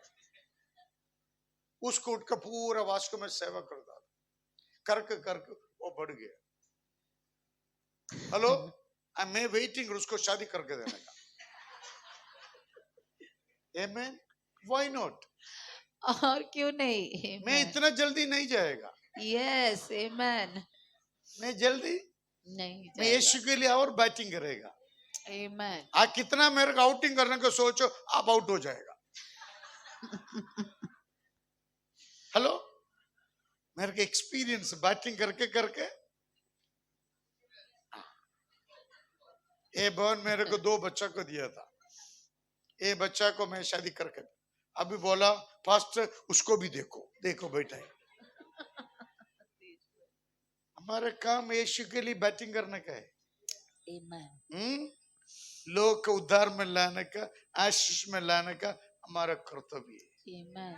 उसको उठ कर पूरा वास्को में सेवा करता करके वो बढ़ गया। हेलो, मैं वेटिंग उसको शादी करके देने का। आमेन, व्हाई नॉट?
और क्यों नहीं?
मैं इतना जल्दी नहीं जाएगा,
यस आमेन,
मैं जल्दी
नहीं
मैं यीशु के लिए और बैटिंग करेगा।
आमेन।
आप कितना मेरे को आउटिंग करने को सोचो, आप आउट हो जाएगा। हेलो, मेरे को एक्सपीरियंस बैटिंग करके करके। ये बहन मेरे को 2 बच्चा को दिया था, ये बच्चा को मैं शादी करके अभी बोला पास्टर उसको भी देखो बेटा है। हमारा काम यीशु के लिए बैटिंग करने का है,
आमेन।
लोग को उद्धार में लाने का, आशीष में लाने का हमारा कर्तव्य है।
आमेन।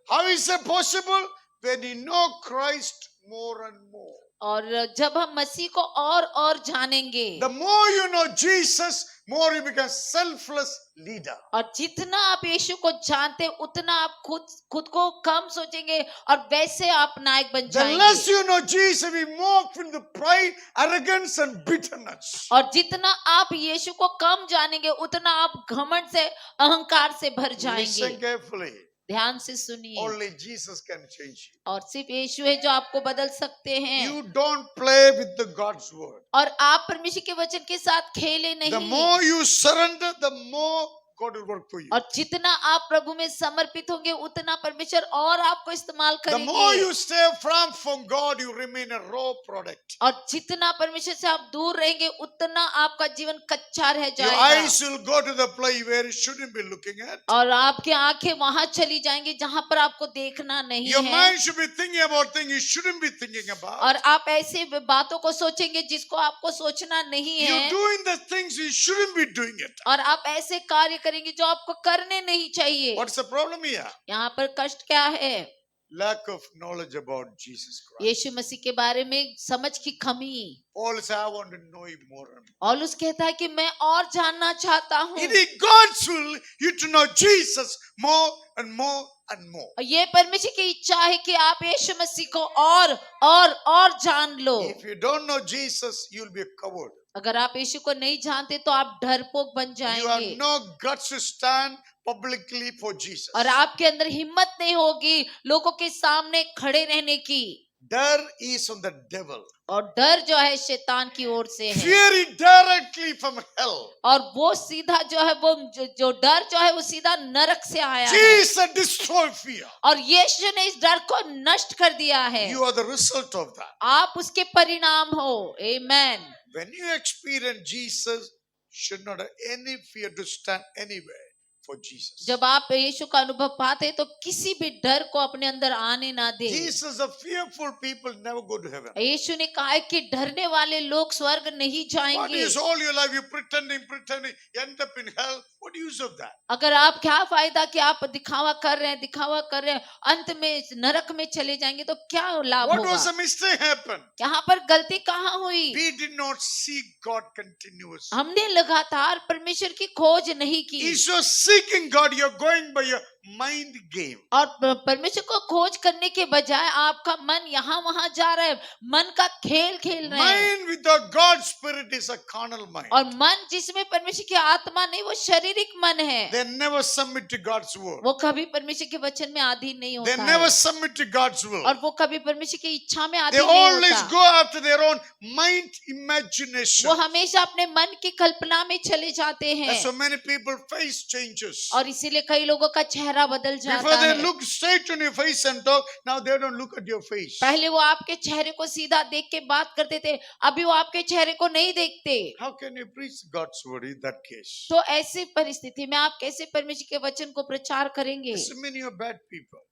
How is it possible? When you know Christ more and more.
और जब हम मसीह को और जानेंगे,
The more you know Jesus, more you become selfless leader.
और जितना आप यीशु को जानते उतना आप खुद को कम सोचेंगे और वैसे आप नायक बन
The less
जाएंगे।
you know Jesus, we move in the pride, arrogance and bitterness.
और जितना आप यीशु को कम जानेंगे उतना आप घमंड से, अहंकार से भर
Listen
जाएंगे।
carefully.
ध्यान से सुनिए,
Only Jesus can change you.
और सिर्फ यीशु है जो आपको बदल सकते हैं।
You don't play with the God's word.
और आप परमेश्वर के वचन के साथ खेले
The
नहीं।
more you surrender, the more God will work for you.
और जितना आप प्रभु में समर्पित होंगे उतना परमेश्वर और आपको इस्तेमाल
The more
करेंगे।
you stay from God, you remain a raw product.
और जितना परमेश्वर से आप दूर रहेंगे उतना आपका जीवन कच्चा रह
Your
जाएगा।
eyes will go to the place where you shouldn't be looking at.
और आपकी आंखें वहां चली जाएंगी जहां पर आपको देखना नहीं
Your
है।
mind should be thinking about things you shouldn't be thinking about.
और आप ऐसे बातों को सोचेंगे जिसको आपको सोचना नहीं
You're
है।
doing the things you shouldn't be doing it.
और आप ऐसे कार्य करेंगे जो आपको करने नहीं चाहिए।
What's the problem here?
यहाँ पर कष्ट क्या है?
Lack of knowledge about Jesus Christ.
यीशु मसीह के बारे में समझ की कमी।
Paul says, I want to know him more and more.
पौलुस कहता है कि मैं और जानना चाहता हूँ।
It is God's will you to know Jesus more and more and more.
ये परमेश्वर की इच्छा है कि आप यीशु मसीह को और जान लो।
If you don't know Jesus, you'll be a coward.
अगर आप यीशु को नहीं जानते तो आप डरपोक बन
You have
जाएंगे
no guts to stand publicly for Jesus.
और आपके अंदर हिम्मत नहीं होगी लोगों के सामने खड़े रहने की।
Dar is from the devil.
और डर जो है शैतान की ओर से है।
Fear is directly from hell.
और वो सीधा जो है वो जो डर जो है वो सीधा नरक से आया है।
Jesus destroyed fear.
और यीशु ने इस डर को नष्ट कर दिया है।
You are the result of that.
आप उसके परिणाम हो। आमेन।
When you experience Jesus, should not have any fear to stand anywhere for Jesus.
जब आप यीशु का अनुभव पाते हैं तो किसी भी डर को अपने अंदर आने ना दे।
Jesus, the fearful people never go to heaven.
यीशु ने कहा है कि डरने वाले लोग स्वर्ग नहीं
What
जाएंगे।
is all your life you pretending, end up in hell? What use of that?
अगर आप क्या फायदा कि आप दिखावा कर रहे हैं, अंत में नरक में चले जाएंगे तो क्या लाभ
What
होगा?
was the mistake happen?
यहाँ पर गलती कहाँ हुई?
We did not seek God continuously.
हमने लगातार परमेश्वर की खोज नहीं की
If you're seeking God, you're going by your mind game.
और परमेश्वर को खोज करने के बजाय आपका मन यहाँ वहां जा रहा है, मन का खेल खेल रहे हैं।
Mind without God's spirit is a carnal mind.
और मन जिसमें परमेश्वर की आत्मा नहीं वो शारीरिक मन है।
They never submit to God's word.
वो कभी परमेश्वर के वचन में अधीन नहीं
They
होता
never
है
submit to God's will.
और वो कभी परमेश्वर की इच्छा में
They
अधीन नहीं
always
होता।
go after their own mind imagination.
वो हमेशा अपने मन की कल्पना में चले जाते हैं
And so many people face changes.
और इसीलिए कई लोगों का चेहरा चेहरा बदल
Before
जाता
they
है।
look straight on your face and talk, now they don't look at your face.
पहले वो आपके चेहरे को सीधा देख के बात करते थे, अभी वो आपके चेहरे को नहीं देखते।
How can you preach God's word in that case?
तो ऐसी परिस्थिति में आप कैसे परमेश्वर के वचन को प्रचार करेंगे?
Doesn't mean you're bad people.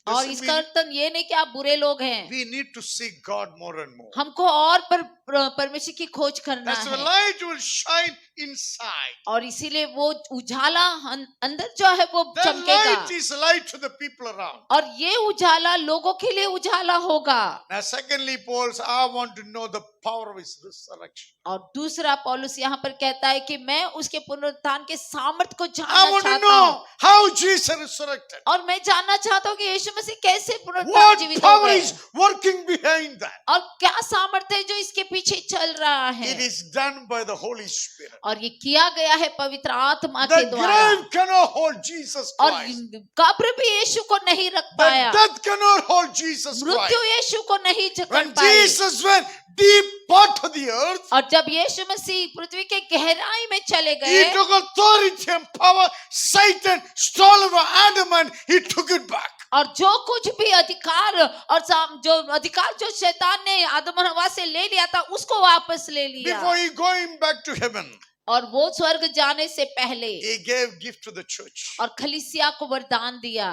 और
Doesn't
इसका
mean
अर्थ ये नहीं कि आप बुरे लोग हैं।
we need to seek God more and more.
हमको और परमेश्वर की खोज करना
That's why
है,
light will shine inside.
और इसीलिए वो उजाला अंदर जो है वो
That
चमकेगा,
light is light to the people around.
और ये उजाला लोगों के लिए उजाला होगा।
Now, secondly, Paul says, I want to know the power of his resurrection.
और दूसरा पौलुस यहाँ पर कहता है कि मैं उसके पुनरुत्थान के सामर्थ्य को
I
जानना
want to
चाहता
know
हूँ,
how Jesus resurrected.
और मैं जानना चाहता हूँ कि यीशु मसीह कैसे पुनरुत्थान
What
जीवित हो
power
गए,
is working behind that?
और क्या सामर्थ्य है जो इसके पीछे चल रहा है।
It is done by the Holy Spirit.
और ये किया गया है पवित्र आत्मा के
The
द्वारा,
grave cannot hold Jesus
और
Christ.
कब्र भी यीशु को नहीं रख
The
पाया,
death cannot hold Jesus Christ.
मृत्यु यीशु को नहीं जकड़
When
pi.
Jesus went deep part of the earth,
और जब यीशु मसीह पृथ्वी के गहराई में चले
he
गए,
took authority and power. Satan stole it from Adam and he took it back.
और जो कुछ भी अधिकार और जो शैतान ने आदम और हवा से ले लिया था उसको वापस ले लिया,
Before he going back to heaven,
और वो स्वर्ग जाने से पहले
he gave gift to the church.
और कलीसिया को वरदान दिया।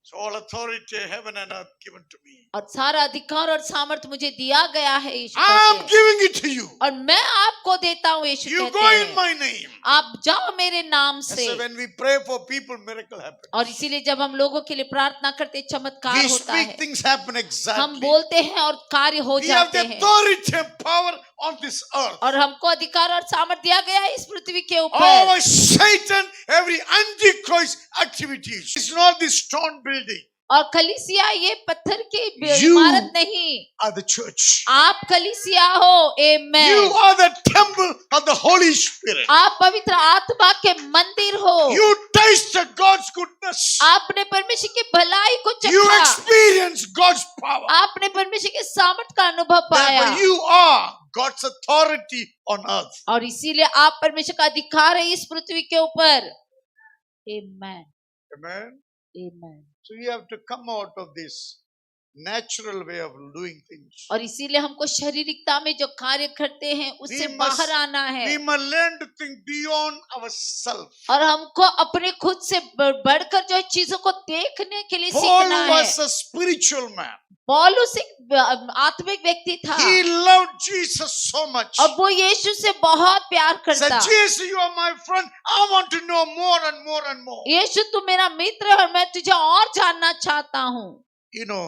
So all authority in heaven and earth given to me.
और सारा अधिकार और सामर्थ मुझे दिया गया है यीशु
I am
कहते हैं,
giving it to you.
और मैं आपको देता हूँ यीशु
You
कहते
go in
हैं,
my name.
आप जाओ मेरे नाम
And
से।
so when we pray for people, miracle happens.
और इसीलिए जब हम लोगों के लिए प्रार्थना करते चमत्कार
We
होता
speak
है,
things happen
हम
exactly.
बोलते हैं और कार्य हो
We have
जाते
the
हैं,
authority and power on this earth.
और हमको अधिकार और सामर्थ दिया गया है इस पृथ्वी के
Over
ऊपर।
Satan, every antichrist activities. It's not this stone building.
और कलीसिया ये पत्थर की
You
इमारत नहीं,
are the church.
आप कलीसिया हो।
You
amen.
are the temple of the Holy Spirit.
आप पवित्र आत्मा के मंदिर हो,
You tasted God's goodness.
आपने परमेश्वर की भलाई को
You
चखा,
experienced God's power.
आपने परमेश्वर के सामर्थ का अनुभव पाया,
Therefore, you are God's authority on earth.
और इसीलिए आप परमेश्वर का अधिकार है इस पृथ्वी के ऊपर। आमेन,
Amen.
Amen.
So you have to come out of this natural way of doing things.
और इसीलिए हमको शारीरिकता में जो कार्य करते हैं उससे
We must-
बाहर आना है,
We must learn to think beyond ourselves.
और हमको अपने खुद से बढ़कर जो है चीजों को देखने के लिए
Paul
सीखना है।
was a spiritual man.
पौलुस एक आत्मिक व्यक्ति था,
He loved Jesus so much.
और वो यीशु से बहुत प्यार
Said,
करता।
Jesus, you are my friend. I want to know more and more and more.
यीशु तू मेरा मित्र है और मैं तुझे और जानना चाहता हूँ।
You know,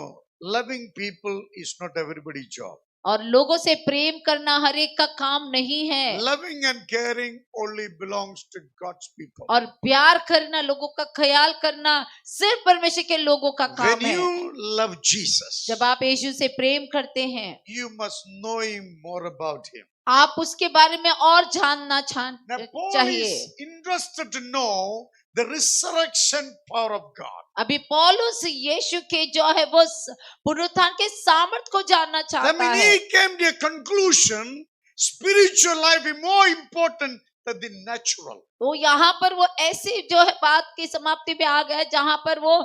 loving people is not everybody's job.
और लोगों से प्रेम करना हर एक का काम नहीं है,
Loving and caring only belongs to God's people.
और प्यार करना, लोगों का ख्याल करना सिर्फ परमेश्वर के लोगों का काम
When
है।
you love Jesus,
जब आप यीशु से प्रेम करते हैं,
you must know him more about him.
आप उसके बारे में और जानना
Now, Paul
चाहिए।
is interested to know the resurrection power of God.
अभी पौलुस यीशु के जो है वो पुनरुत्थान के सामर्थ को जानना
I
चाहता
mean,
है।
he came to a conclusion, spiritual life is more important than the natural.
तो यहाँ पर वो ऐसी जो है बात की समाप्ति में आ गया जहाँ पर वो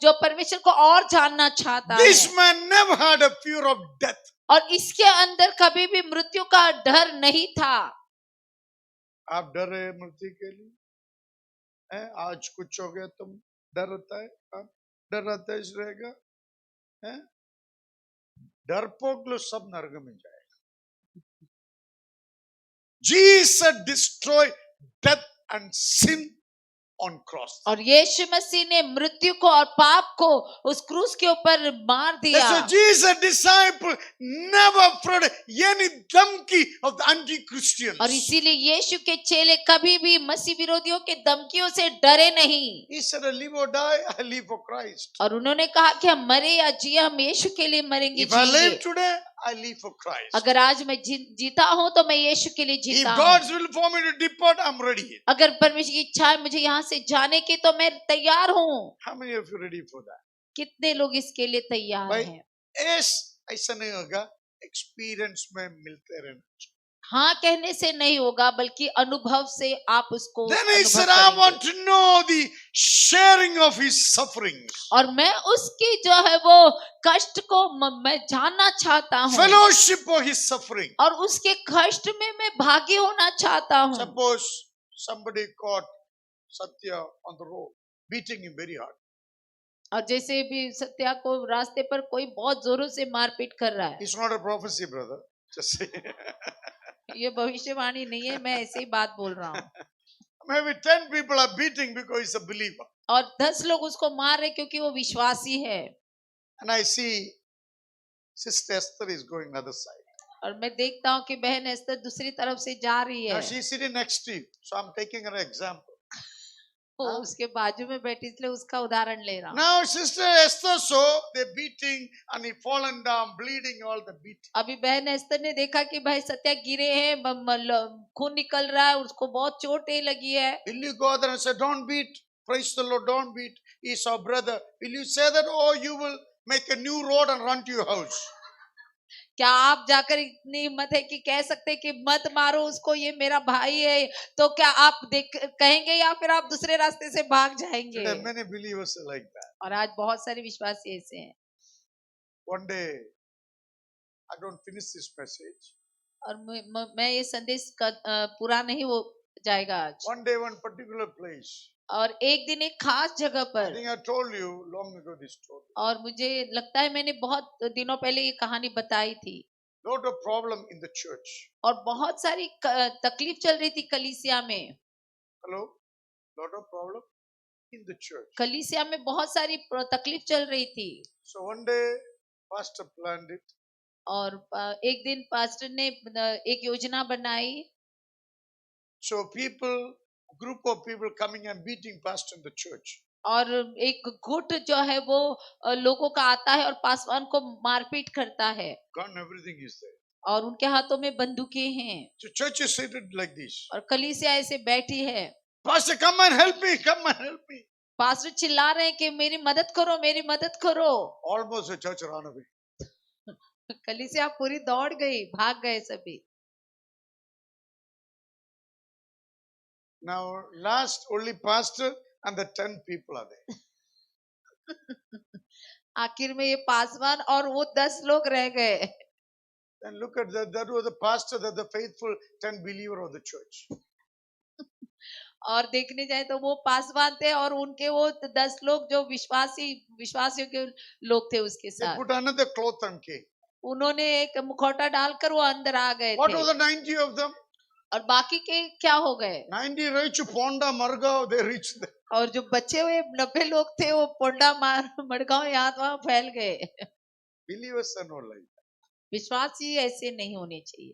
जो परमेश्वर को और जानना चाहता
This
है,
man never had a fear of death.
और इसके अंदर कभी भी मृत्यु का डर नहीं था।
आप डर रहे हैं मृत्यु के लिए? हैं? आज कुछ हो गया तुम डर रहता है? हाँ? डर रहता है इस रहेगा? हैं? डरपोक लोग सब नरक में जाएगा। Jesus destroyed death and sin on cross.
और यीशु मसीह ने मृत्यु को और पाप को उस क्रूस के ऊपर मार दिया।
That's why Jesus disciple never afraid any धमकी of the anti-Christians.
और इसीलिए यीशु के चेले कभी भी मसीह विरोधियों के धमकियों से डरे नहीं।
He said, I live or die, I live for Christ.
और उन्होंने कहा कि हम मरे या जिए, हम यीशु के लिए मरेंगे,
If I live
जिएंगे।
today, I live for Christ.
अगर आज मैं जीता हूँ तो मैं यीशु के लिए
If
जीता हूँ।
God's will for me to depart, I'm ready.
अगर परमेश्वर की इच्छा है मुझे यहाँ से जाने की तो मैं तैयार हूँ।
How many of you ready for that?
कितने लोग इसके लिए तैयार
भाई,
हैं?
ऐसा नहीं होगा, एक्सपीरियंस में मिलते रहना चाहिए।
हाँ कहने से नहीं होगा, बल्कि अनुभव से आप उसको
Then he
अनुभव
said, I
करेंगे।
want to know the sharing of his sufferings.
और मैं उसकी जो है वो कष्ट को मैं जानना चाहता हूँ,
Fellowship of his suffering.
और उसके कष्ट में मैं भागी होना चाहता हूँ।
Suppose somebody caught Satya on the road, beating him very hard.
और जैसे भी सत्या को रास्ते पर कोई बहुत जोरों से मारपीट कर रहा है,
It's not a prophecy, brother. Just say.
ये भविष्यवाणी नहीं है, मैं ऐसे ही बात बोल रहा हूँ।
Maybe 10 people are beating because he's a believer.
और 10 लोग उसको मार रहे क्योंकि वो विश्वासी है।
And I see Sister Esther is going other side.
और मैं देखता हूँ कि बहन एस्तर दूसरी तरफ से जा रही
Now
है,
she's sitting next to you. So I'm taking her example.
वो उसके बाजू में बैठी, इसलिए उसका उदाहरण ले रहा हूँ।
Now Sister Esther saw they're beating and he fallen down, bleeding all the beating.
अभी बहन एस्तर ने देखा कि भाई सत्या गिरे हैं, खून निकल रहा है, उसको बहुत चोटें लगी है।
Will you go there and say, don't beat, praise the Lord, don't beat, he's our brother. Will you say that, or you will make a new road and run to your house?
क्या आप जाकर इतनी हिम्मत है कि कह सकते हैं कि मत मारो उसको, ये मेरा भाई है, तो क्या आप कहेंगे, या फिर आप दूसरे रास्ते से भाग जाएंगे?
There are many believers are like that.
और आज बहुत सारे विश्वासी ऐसे हैं।
One day, I don't finish this message.
और मैं ये संदेश पूरा नहीं हो जाएगा आज।
One day, one particular place.
और एक दिन एक खास जगह
I
पर,
think I told you long ago this story.
और मुझे लगता है मैंने बहुत दिनों पहले ये कहानी बताई थी।
Lot of problem in the church.
और बहुत सारी तकलीफ चल रही थी कलीसिया में।
Hello? Lot of problem in the church.
कलीसिया में बहुत सारी तकलीफ चल रही थी।
So one day, pastor planned it.
और एक दिन पास्टर ने एक योजना बनाई।
So group of people coming and beating pastor in the church.
और एक गुट जो है वो लोगों का आता है और पासवान को मारपीट करता है,
Gun, everything is there.
और उनके हाथों में बंदूकें हैं,
So church is seated like this.
और कलीसिया ऐसे बैठी है।
Pastor, come and help me, come and help me.
Pastor चिल्ला रहे हैं कि मेरी मदद करो, मेरी मदद करो।
Almost the church ran away.
कलीसिया पूरी दौड़ गई, भाग गए सभी।
Now last only pastor and the 10 people are there.
आखिर में ये पासवान और वो 10 लोग रह गए।
Then look at that was the pastor, that the faithful 10 believer of the church.
और देखने जाए तो वो पासवान थे और उनके वो 10 लोग जो विश्वासियों के लोग थे उसके
They
साथ।
put another cloth and came.
उन्होंने एक मुखौटा डालकर वो अंदर आ गए
What
थे।
was the 90 of them?
और बाकी के क्या हो गए?
90 reached Ponda, Margao, they reached there.
और जो बचे हुए 90 लोग थे वो पोंडा मड़गांव यहाँ वहाँ फैल गए।
Believers are not like that.
विश्वासी ऐसे नहीं होने चाहिए।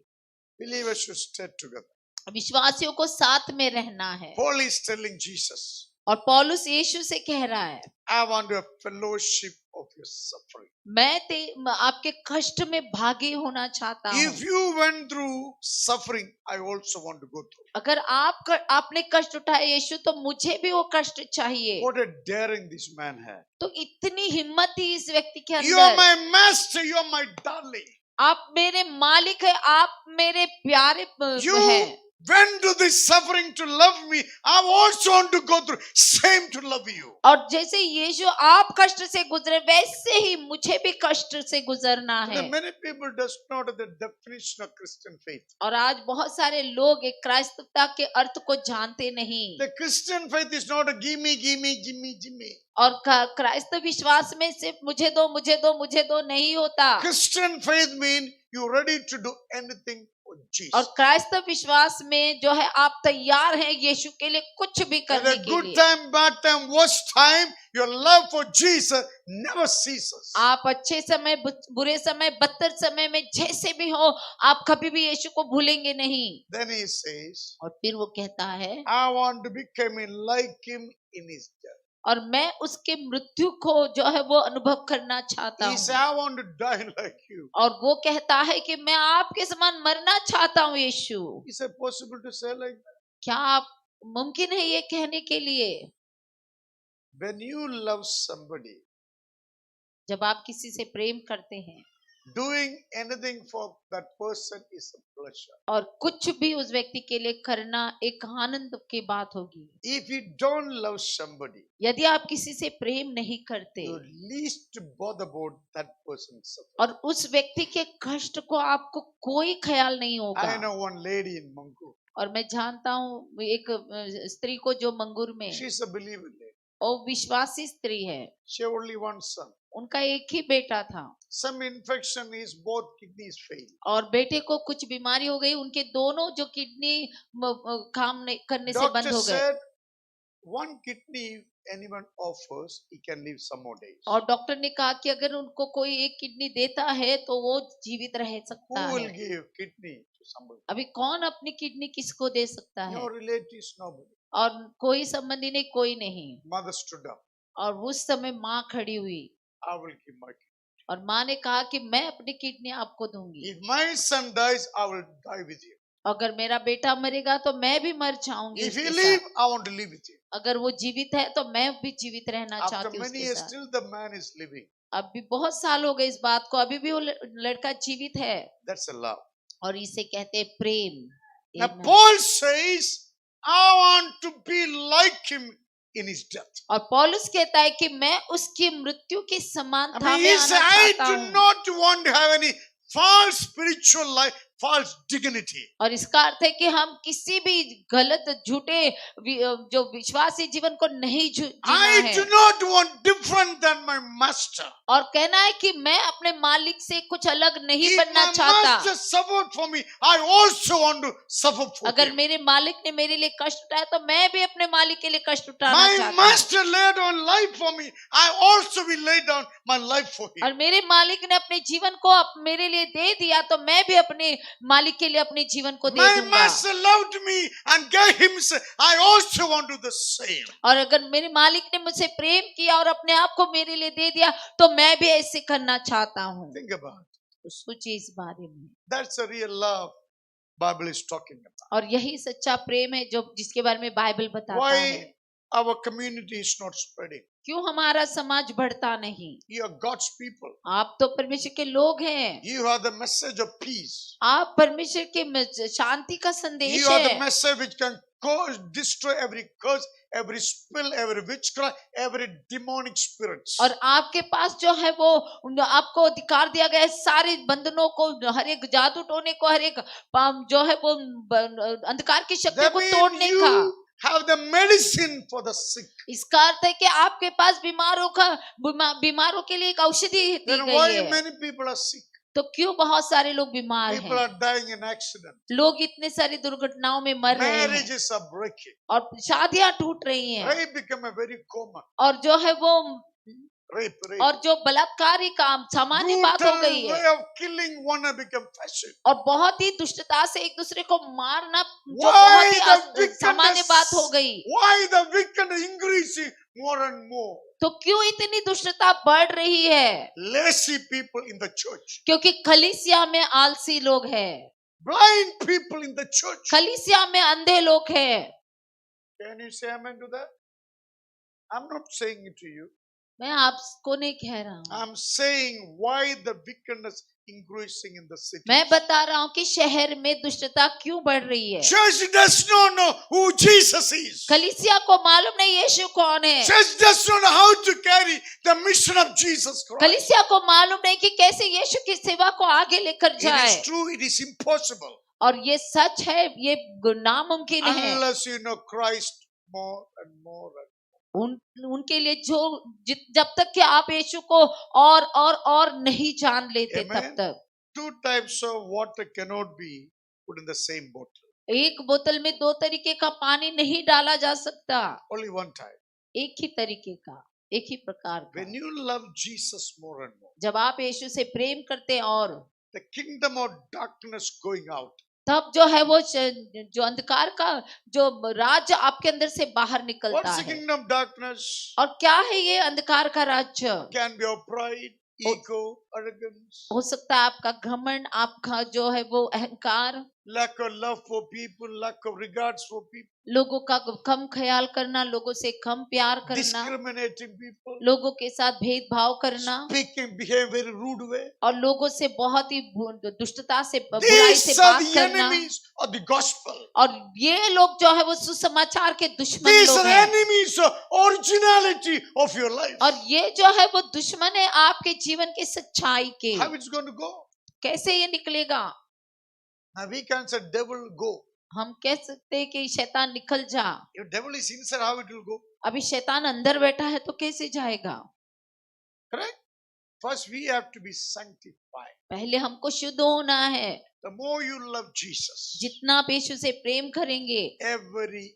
Believers should stay together.
विश्वासियों को साथ में रहना है।
Paul is telling Jesus,
और पौलुस यीशु से कह रहा है,
I want a fellowship of your suffering.
मैं आपके कष्ट में भागी होना चाहता हूँ।
If you went through suffering, I also want to go through.
अगर आपने कष्ट उठाए यीशु, तो मुझे भी वो कष्ट चाहिए।
What a daring this man had.
तो इतनी हिम्मत थी इस व्यक्ति के
You are
अंदर।
my master, you are my darling.
आप मेरे मालिक है, आप मेरे प्यारे
You
हैं।
went to this suffering to love me. I also want to go through same to love you.
और जैसे यीशु आप कष्ट से गुजरे, वैसे ही मुझे भी कष्ट से गुजरना है।
There many people does not know the definition of Christian faith.
और आज बहुत सारे लोग एक क्राइस्तवता के अर्थ को जानते नहीं।
The Christian faith is not a gimme, gimme, gimme, gimme.
और क्राइस्त विश्वास में सिर्फ मुझे दो, मुझे दो, मुझे दो नहीं होता।
Christian faith means you're ready to do anything for Jesus.
और क्राइस्त विश्वास में जो है आप तैयार हैं यीशु के लिए कुछ भी करने
Whether
के
good
लिए।
time, bad time, worst time, your love for Jesus never ceases.
आप अच्छे समय, बुरे समय, बदतर समय में जैसे भी हो, आप कभी भी यीशु को भूलेंगे नहीं।
Then he says,
और फिर वो कहता है,
I want to become like him in his death.
और मैं उसके मृत्यु को जो है वो अनुभव करना चाहता
He said,
हूँ।
I want to die like you.
और वो कहता है कि मैं आपके समान मरना चाहता हूँ यीशु।
Is it possible to say like that?
क्या आप मुमकिन है ये कहने के लिए?
When you love somebody,
जब आप किसी से प्रेम करते हैं,
Doing anything for that person is a pleasure.
और कुछ भी उस व्यक्ति के लिए करना एक आनंद की बात होगी।
If you don't love somebody,
यदि आप किसी से प्रेम नहीं करते
you least bother about that person's suffering.
और उस व्यक्ति के कष्ट को आपको कोई ख्याल नहीं होगा।
I know one lady in Mangur.
और मैं जानता हूँ एक स्त्री को जो मंगूर में,
She's a believer lady.
वो विश्वासी स्त्री है,
She had only one son.
उनका एक ही बेटा था
Some infection is both kidneys fail.
और बेटे को कुछ बीमारी हो गई, उनके दोनों जो किडनी काम करने से बंद
Doctor
हो गए
said one kidney anyone offers, he can live some more days.
और डॉक्टर ने कहा कि अगर उनको कोई एक किडनी देता है तो वो जीवित रह सकता
Who will
है।
give kidney to somebody?
अभी कौन अपनी किडनी किसको दे सकता है?
No relatives, nobody.
और कोई संबंधी नहीं, कोई नहीं।
Mother stood up.
और उस समय माँ खड़ी हुई
I will give my kidney.
और माँ ने कहा कि मैं अपनी किडनी आपको दूंगी।
If my son dies, I will die with you.
अगर मेरा बेटा मरेगा तो मैं भी मर जाऊंगी
If he
उसके
live,
साथ।
I want to live with you.
अगर वो जीवित है तो मैं भी जीवित रहना
After
चाहती हूँ
many
उसके
years,
साथ।
still the man is living.
अब भी बहुत साल हो गए इस बात को, अभी भी वो लड़का जीवित है
That's a love.
और इसे कहते हैं प्रेम।
Now
Amen.
Paul says, I want to be like him in his death.
और पौलुस कहता है कि मैं उसकी मृत्यु की
I
समानता
mean,
में
he
आना
said, I
चाहता
do
हूँ।
not want to have any false spiritual life, false dignity.
और इसका अर्थ है कि हम किसी भी गलत झूठे जो विश्वासी जीवन को नहीं जीना
I
है।
do not want different than my master.
और कहना है कि मैं अपने मालिक से कुछ अलग नहीं
If
बनना
my
चाहता।
master suffered for me, I also want to suffer for
अगर
him.
मेरे मालिक ने मेरे लिए कष्ट उठाया तो मैं भी अपने मालिक के लिए कष्ट उठाना
My
चाहता हूँ।
master laid down life for me. I also will lay down my life for him.
और मेरे मालिक ने अपने जीवन को मेरे लिए दे दिया तो मैं भी अपने मालिक के लिए अपने जीवन को दे
My
दूंगा।
master loved me and gave himself. I also want to do the same.
और अगर मेरे मालिक ने मुझसे प्रेम किया और अपने आप को मेरे लिए दे दिया तो मैं भी ऐसे करना चाहता हूँ।
Think about it.
तो सोचिए इस बारे में।
That's a real love Bible is talking about.
और यही सच्चा प्रेम है जो जिसके बारे में बाइबल बताता है।
Why our community is not spreading?
क्यों हमारा समाज बढ़ता नहीं?
You are God's people.
आप तो परमेश्वर के लोग हैं।
You are the message of peace.
आप परमेश्वर के शांति का संदेश
You are the
है।
message which can destroy every curse, every spell, every witchcraft, every demonic spirits.
और आपके पास जो है वो आपको अधिकार दिया गया है सारे बंधनों को, हर एक जादू टोने को, हर एक जो है वो अंधकार की शक्ति
That
को
means
तोड़ने का।
you have the medicine for the sick.
इसका अर्थ है कि आपके पास बीमारों के लिए एक औषधि दी
Then
गई
why
है।
many people are sick?
तो क्यों बहुत सारे लोग बीमार
People
हैं?
are dying in accident.
लोग इतने सारी दुर्घटनाओं में मर रहे हैं
Marriages are breaking.
और शादियां टूट रही हैं
Rape become a very common.
और जो है वो
Rape.
और जो बलात्कार ही काम सामान्य बात हो
Brutal
गई
way
है
of killing one has become fashion.
और बहुत ही दुष्टता से एक दूसरे को मारना जो
Why
बहुत ही
the wickedness?
सामान्य बात हो गई।
Why the wicked increasing more and more?
तो क्यों इतनी दुष्टता बढ़ रही है?
Lazy people in the church.
क्योंकि कलीसिया में आलसी लोग हैं,
Blind people in the church.
कलीसिया में अंधे लोग हैं।
Can you say amen to that? I'm not saying it to you.
मैं आपको नहीं कह रहा हूँ,
I'm saying why the wickedness increasing in the city.
मैं बता रहा हूँ कि शहर में दुष्टता क्यों बढ़ रही है।
Church does not know who Jesus is.
कलीसिया को मालूम नहीं यीशु कौन है।
Church does not know how to carry the mission of Jesus Christ.
कलीसिया को मालूम नहीं कि कैसे यीशु की सेवा को आगे लेकर
It
जाए।
is true, it is impossible
और ये सच है, ये नामुमकिन है
unless you know Christ more and more.
उनके लिए जब तक कि आप यीशु को और नहीं जान लेते
Amen.
तब तक।
2 types of water cannot be put in the same bottle.
एक बोतल में 2 तरीके का पानी नहीं डाला जा सकता,
Only one type.
एक ही तरीके का, एक ही प्रकार का।
When you love Jesus more and more,
जब आप यीशु से प्रेम करते हैं और
the kingdom of darkness going out.
तब जो है वो जो अंधकार का जो राज्य आपके अंदर से बाहर निकलता
What's the
है।
kingdom of darkness?
और क्या है ये अंधकार का राज्य?
Can be of pride, ego, arrogance,
हो सकता है आपका घमंड, आपका जो है वो अहंकार,
lack of love for people, lack of regards for people,
लोगों का कम ख्याल करना, लोगों से कम प्यार करना,
discriminating people,
लोगों के साथ भेदभाव करना
speaking, behave very rude way.
और लोगों से बहुत ही दुष्टता से बुराई से
These are
बात
the
करना।
enemies of the gospel.
और ये लोग जो है वो सुसमाचार के दुश्मन
These
लोग
are
हैं।
enemies of originality of your life.
और ये जो है वो दुश्मन है आपके जीवन की सच्चाई के।
How it's going to go?
कैसे ये निकलेगा?
Now we can say devil go.
हम कह सकते हैं कि शैतान निकल जा।
If devil is inside, how it will go?
अभी शैतान अंदर बैठा है तो कैसे जाएगा?
Correct? First we have to be sanctified.
पहले हमको शुद्ध होना है।
The more you love Jesus,
जितना आप यीशु से प्रेम करेंगे
every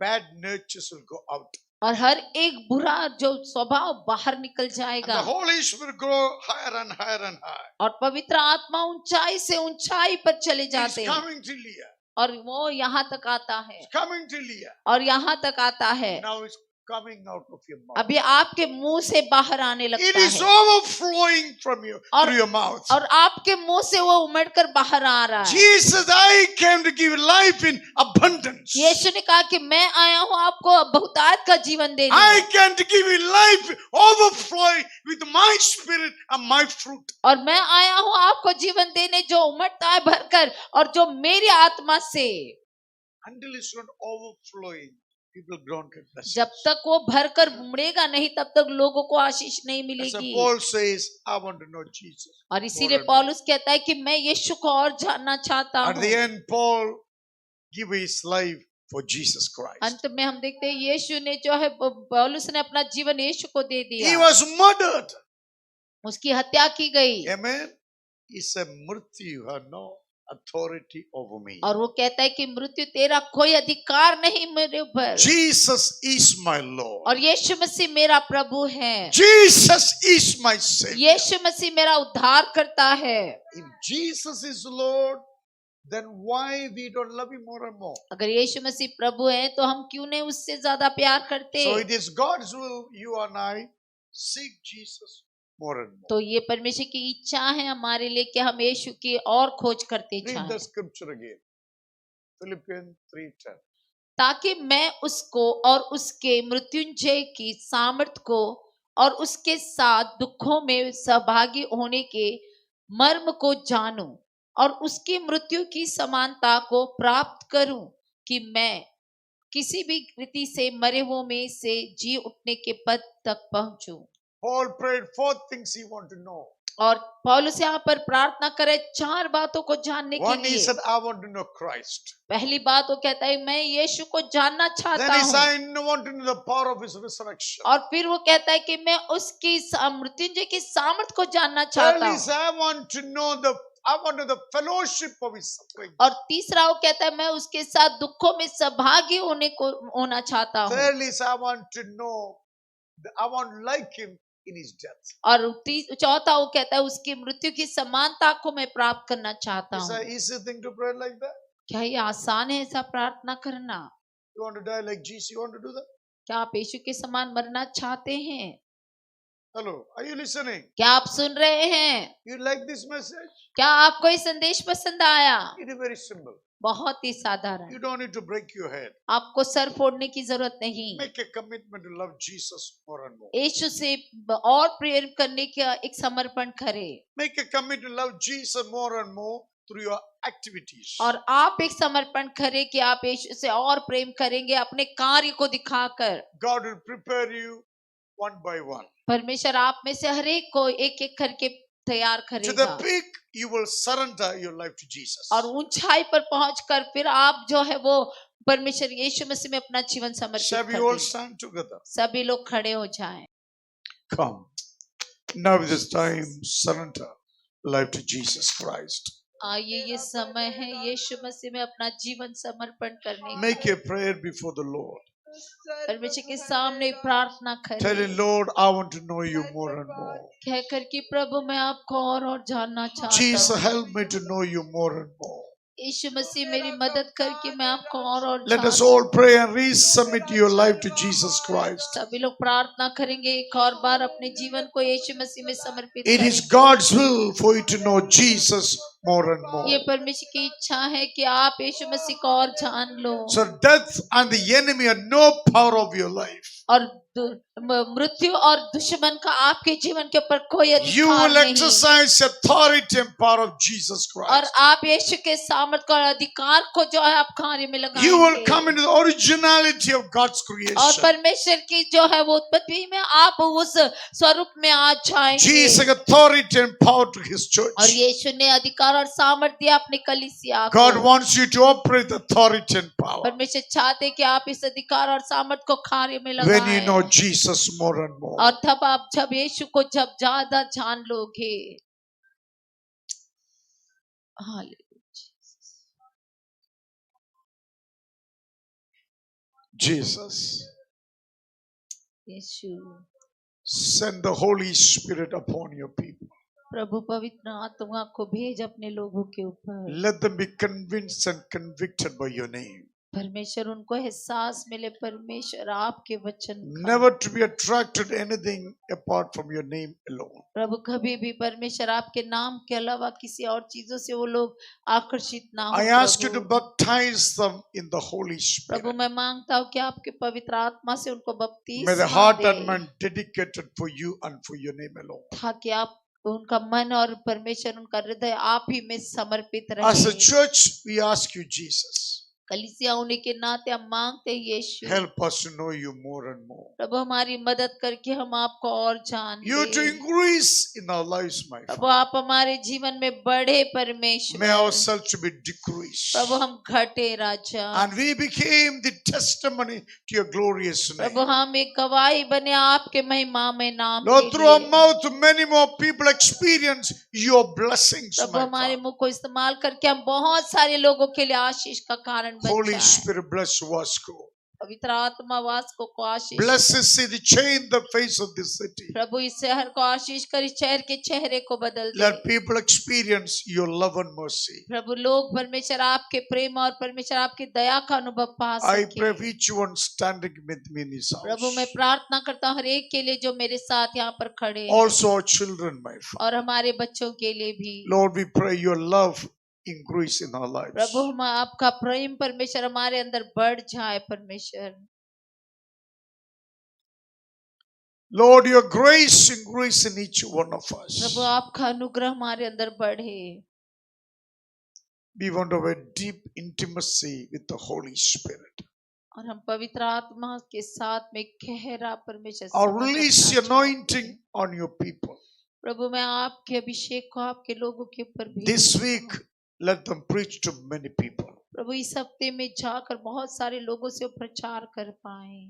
bad natures will go out.
और हर एक बुरा जो स्वभाव बाहर निकल
And
जाएगा
the Holy Spirit will grow higher and higher and higher.
और पवित्र आत्मा ऊंचाई से ऊंचाई पर चले
It's
जाते हैं
coming to Leah.
और वो यहाँ तक आता है
It's coming to Leah.
और यहाँ तक आता है।
Now it's coming out of your mouth.
अभी आपके मुंह से बाहर आने
It
लगता
is
है
overflowing from you
और-
through your mouth.
और आपके मुंह से वो उमड़कर बाहर आ रहा है।
Jesus, I came to give life in abundance.
यीशु ने कहा कि मैं आया हूँ आपको बहुतायत का जीवन देने।
I came to give you life overflowing with my spirit and my fruit.
और मैं आया हूँ आपको जीवन देने जो उमड़ता है भरकर और जो मेरी आत्मा से।
Until it's not overflowing, people don't get blessed.
जब तक वो भरकर उमड़ेगा नहीं तब तक लोगों को आशीष नहीं
As
मिलेगी।
Paul says, I want to know Jesus.
और इसीलिए
more and
पौलुस कहता है कि मैं यीशु को और जानना चाहता
At the
हूँ।
end, Paul gave his life for Jesus Christ.
अंत में हम देखते हैं यीशु ने जो है पौलुस ने अपना जीवन यीशु को दे
He
दिया।
was murdered.
उसकी हत्या की गई
Amen. He said, Murtyu had no authority over me.
और वो कहता है कि मृत्यु तेरा कोई अधिकार नहीं मेरे ऊपर।
Jesus is my Lord.
और यीशु मसीह मेरा प्रभु है।
Jesus is my Savior.
यीशु मसीह मेरा उद्धार करता है।
If Jesus is Lord, then why we don't love him more and more?
अगर यीशु मसीह प्रभु है तो हम क्यों नहीं उससे ज्यादा प्यार करते?
So it is God's will, you and I seek Jesus more and more.
तो ये परमेश्वर की इच्छा है हमारे लिए कि हम यीशु की और खोज करते
Read
जाएं
the scripture again. Philippians 3:10.
ताकि मैं उसको और उसके मृत्युंजय की सामर्थ को और उसके साथ दुखों में सहभागी होने के मर्म को जानूं और उसकी मृत्यु की समानता को प्राप्त करूं कि मैं किसी भी रीति से मरे हुओं में से जी उठने के पद तक पहुंचूं।
Paul prayed 4 things he wanted to know.
और पौलुस यहाँ पर प्रार्थना करे 4 बातों को जानने के
One, he
लिए।
said, I want to know Christ.
पहली बात वो कहता है मैं यीशु को जानना
Then
चाहता
he
हूँ।
said, I want to know the power of his resurrection.
और फिर वो कहता है कि मैं उसकी मृत्युंजय की सामर्थ को जानना
Thirdly,
चाहता
he
हूँ।
said, I want to know the fellowship of his suffering.
और तीसरा वो कहता है मैं उसके साथ दुखों में सहभागी होना चाहता हूँ।
Thirdly, he said, I want to know, I want like him in his death.
और चौथा वो कहता है उसकी मृत्यु की समानता को मैं प्राप्त करना चाहता
It's
हूँ।
an easy thing to pray like that.
क्या ये आसान है ऐसा प्रार्थना करना?
You want to die like Jesus, you want to do that?
क्या आप यीशु के समान मरना चाहते हैं?
Hello, are you listening?
क्या आप सुन रहे हैं?
You like this message?
क्या आपको ये संदेश पसंद आया?
It is very simple.
बहुत ही साधारण।
You don't need to break your head.
आपको सर फोड़ने की जरूरत नहीं।
Make a commitment to love Jesus more and more.
यीशु से और प्रेम करने का एक समर्पण करें
Make a commitment to love Jesus more and more through your activities.
और आप एक समर्पण करें कि आप यीशु से और प्रेम करेंगे अपने कार्य को दिखाकर।
God will prepare you one by one.
परमेश्वर आप में से हर एक को एक एक करके तैयार
To the
करेगा
peak, you will surrender your life to Jesus.
और ऊंचाई पर पहुंचकर फिर आप जो है वो परमेश्वर यीशु मसीह में अपना जीवन
Shall
समर्पित
we
कर
all
दें।
stand together?
सभी लोग खड़े हो जाएं।
Come. Now is this time, surrender life to Jesus Christ.
आइए ये समय है यीशु मसीह में अपना जीवन समर्पण करने का।
Make a prayer before the Lord.
परमेश्वर के सामने प्रार्थना
Tell
करें
him, Lord, I want to know you more and more.
कहकर कि प्रभु मैं आपको और जानना चाहता
Jesus,
हूँ।
help me to know you more and more.
यीशु मसीह मेरी मदद करके मैं आपको और
Let us
जान
all pray and resubmit your life to Jesus Christ.
सभी लोग प्रार्थना करेंगे एक और बार अपने जीवन को यीशु मसीह में समर्पित
It is
करेंगे।
God's will for you to know Jesus more and more.
ये परमेश्वर की इच्छा है कि आप यीशु मसीह को और जान लो
So death and the enemy are no power of your life.
और मृत्यु और दुश्मन का आपके जीवन के ऊपर कोई
You
अधिकार
will
नहीं
exercise authority and power of Jesus
और
Christ.
आप यीशु के सामर्थ्य और अधिकार को जो है आप कार्य में
You will come
लगाएंगे
into the originality of God's
और
creation.
परमेश्वर की जो है वो उत्पत्ति में आप उस स्वरूप में आ जाएंगे
Jesus authority and power to His
और
church.
यीशु ने अधिकार और सामर्थ्य दिया अपने कलीसिया
God
को
wants you to operate authority and power
परमेश्वर चाहते हैं कि आप इस अधिकार और सामर्थ्य को कार्य में
when you know
लगाएं
Jesus more and more.
और तब आप जब यीशु को जब ज्यादा जान लोगे hallelujah
Jesus,
Yeshu
send the Holy Spirit upon your people.
प्रभु पवित्र आत्मा को भेज अपने लोगों के ऊपर
Let them be convinced and convicted by your name.
परमेश्वर उनको एहसास मिले परमेश्वर आपके वचन का
Never to be attracted to anything apart from your name alone.
प्रभु कभी भी परमेश्वर आपके नाम के अलावा किसी और चीजों से वो लोग आकर्षित ना हो
I ask you to
Prabhu
baptize them in the Holy Spirit.
प्रभु मैं मांगता हूँ कि आपके पवित्र आत्मा से उनको
May the
बपतिस्मा
heart
they
and mind dedicated for you and for your name alone.
ताकि आप उनका मन और परमेश्वर उनका हृदय आप ही में समर्पित
As a
रहे
church, we ask you, Jesus,
कलीसिया होने के नाते हम मांगते हैं यीशु
help us to know you more and more.
प्रभु हमारी मदद करके हम आपको और जान
You to
ले
increase in our lives, my
Prabhu
Father.
आप हमारे जीवन में बढ़े
May
परमेश्वर
ourselves to be decreased.
प्रभु हम घटे राजा
And we became the testimony to your glorious
Prabhu
name.
हम एक गवाही बने आपके महिमा में नाम
Lord,
के
through our
लिए।
mouth, many more people experience your blessings,
Prabhu
my
हमारे
Father.
मुंह को इस्तेमाल करके हम बहुत सारे लोगों के लिए आशीष का कारण बन
Holy
जाएं।
Spirit, bless Wasco.
पवित्र आत्मा वास्को को आशीष
Bless this city, change the face of this city.
प्रभु इस शहर को आशीष कर इस शहर के चेहरे को बदल दे
Let people experience your love and mercy.
प्रभु लोग परमेश्वर आपके प्रेम और परमेश्वर आपकी दया का अनुभव पा
I pray
सके
for each one standing with me in this
प्रभु मैं
house.
प्रार्थना करता हूँ हर एक के लिए जो मेरे साथ यहाँ पर खड़े हैं
Also our children, my Father.
और हमारे बच्चों के लिए भी
Lord, we pray your love increase in our lives.
प्रभु हम आपका प्रेम परमेश्वर हमारे अंदर बढ़ जाए परमेश्वर
Lord, your grace increase in each one of
Prabhu
us.
आपका अनुग्रह हमारे अंदर बढ़े
We want to have a deep intimacy with the Holy Spirit.
और हम पवित्र आत्मा के साथ में गहरा परमेश्वर
Or
संबंध
release
रखना
the anointing on your people.
प्रभु मैं आपके अभिषेक को आपके लोगों के ऊपर भी
This week, let them preach to many people.
प्रभु इस हफ्ते में जाकर बहुत सारे लोगों से वो प्रचार कर पाए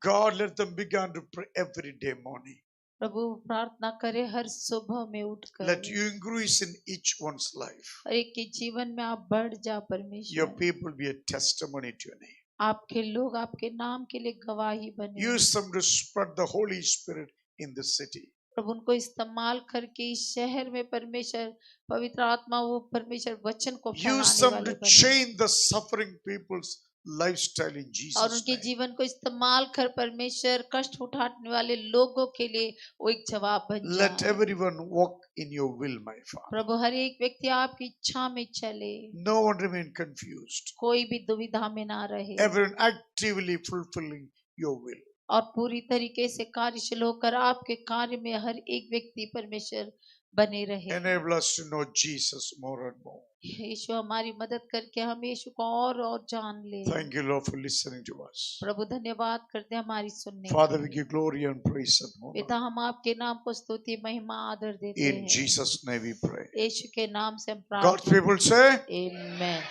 God, let them begin to pray every day morning.
प्रभु प्रार्थना करे हर सुबह में उठकर
Let you increase in each one's life.
हर एक के जीवन में आप बढ़ जा
Your
परमेश्वर
people be a testimony to your name.
आपके लोग आपके नाम के लिए गवाही बने
Use them to spread the Holy Spirit in the city.
प्रभु उनको इस्तेमाल करके इस शहर में परमेश्वर पवित्र आत्मा वो परमेश्वर वचन को
Use
फैलाने
them
वाले
to
बने
change the suffering people's lifestyle in
और
Jesus'
उनके
name.
जीवन को इस्तेमाल कर परमेश्वर कष्ट उठाने वाले लोगों के लिए वो एक जवाब बन
Let
जाए
everyone walk in your will, my Father.
प्रभु हर एक व्यक्ति आपकी इच्छा में चले
No one remain confused.
कोई भी दुविधा में ना रहे
Everyone actively fulfilling your will.
और पूरी तरीके से कार्यशील होकर आपके कार्य में हर एक व्यक्ति परमेश्वर बने रहे
Enable us to know Jesus more and more.
यीशु हमारी मदद करके हम यीशु को और जान ले
Thank you, Lord, for listening to us.
प्रभु धन्यवाद करते हैं हमारी सुनने
Father,
के
we
लिए।
give glory and praise and
पिता
honor.
हम आपके नाम को स्तुति महिमा आदर देते
In
हैं
Jesus' name we pray.
यीशु के नाम से हम
God's
प्रार्थना
people say,
आमेन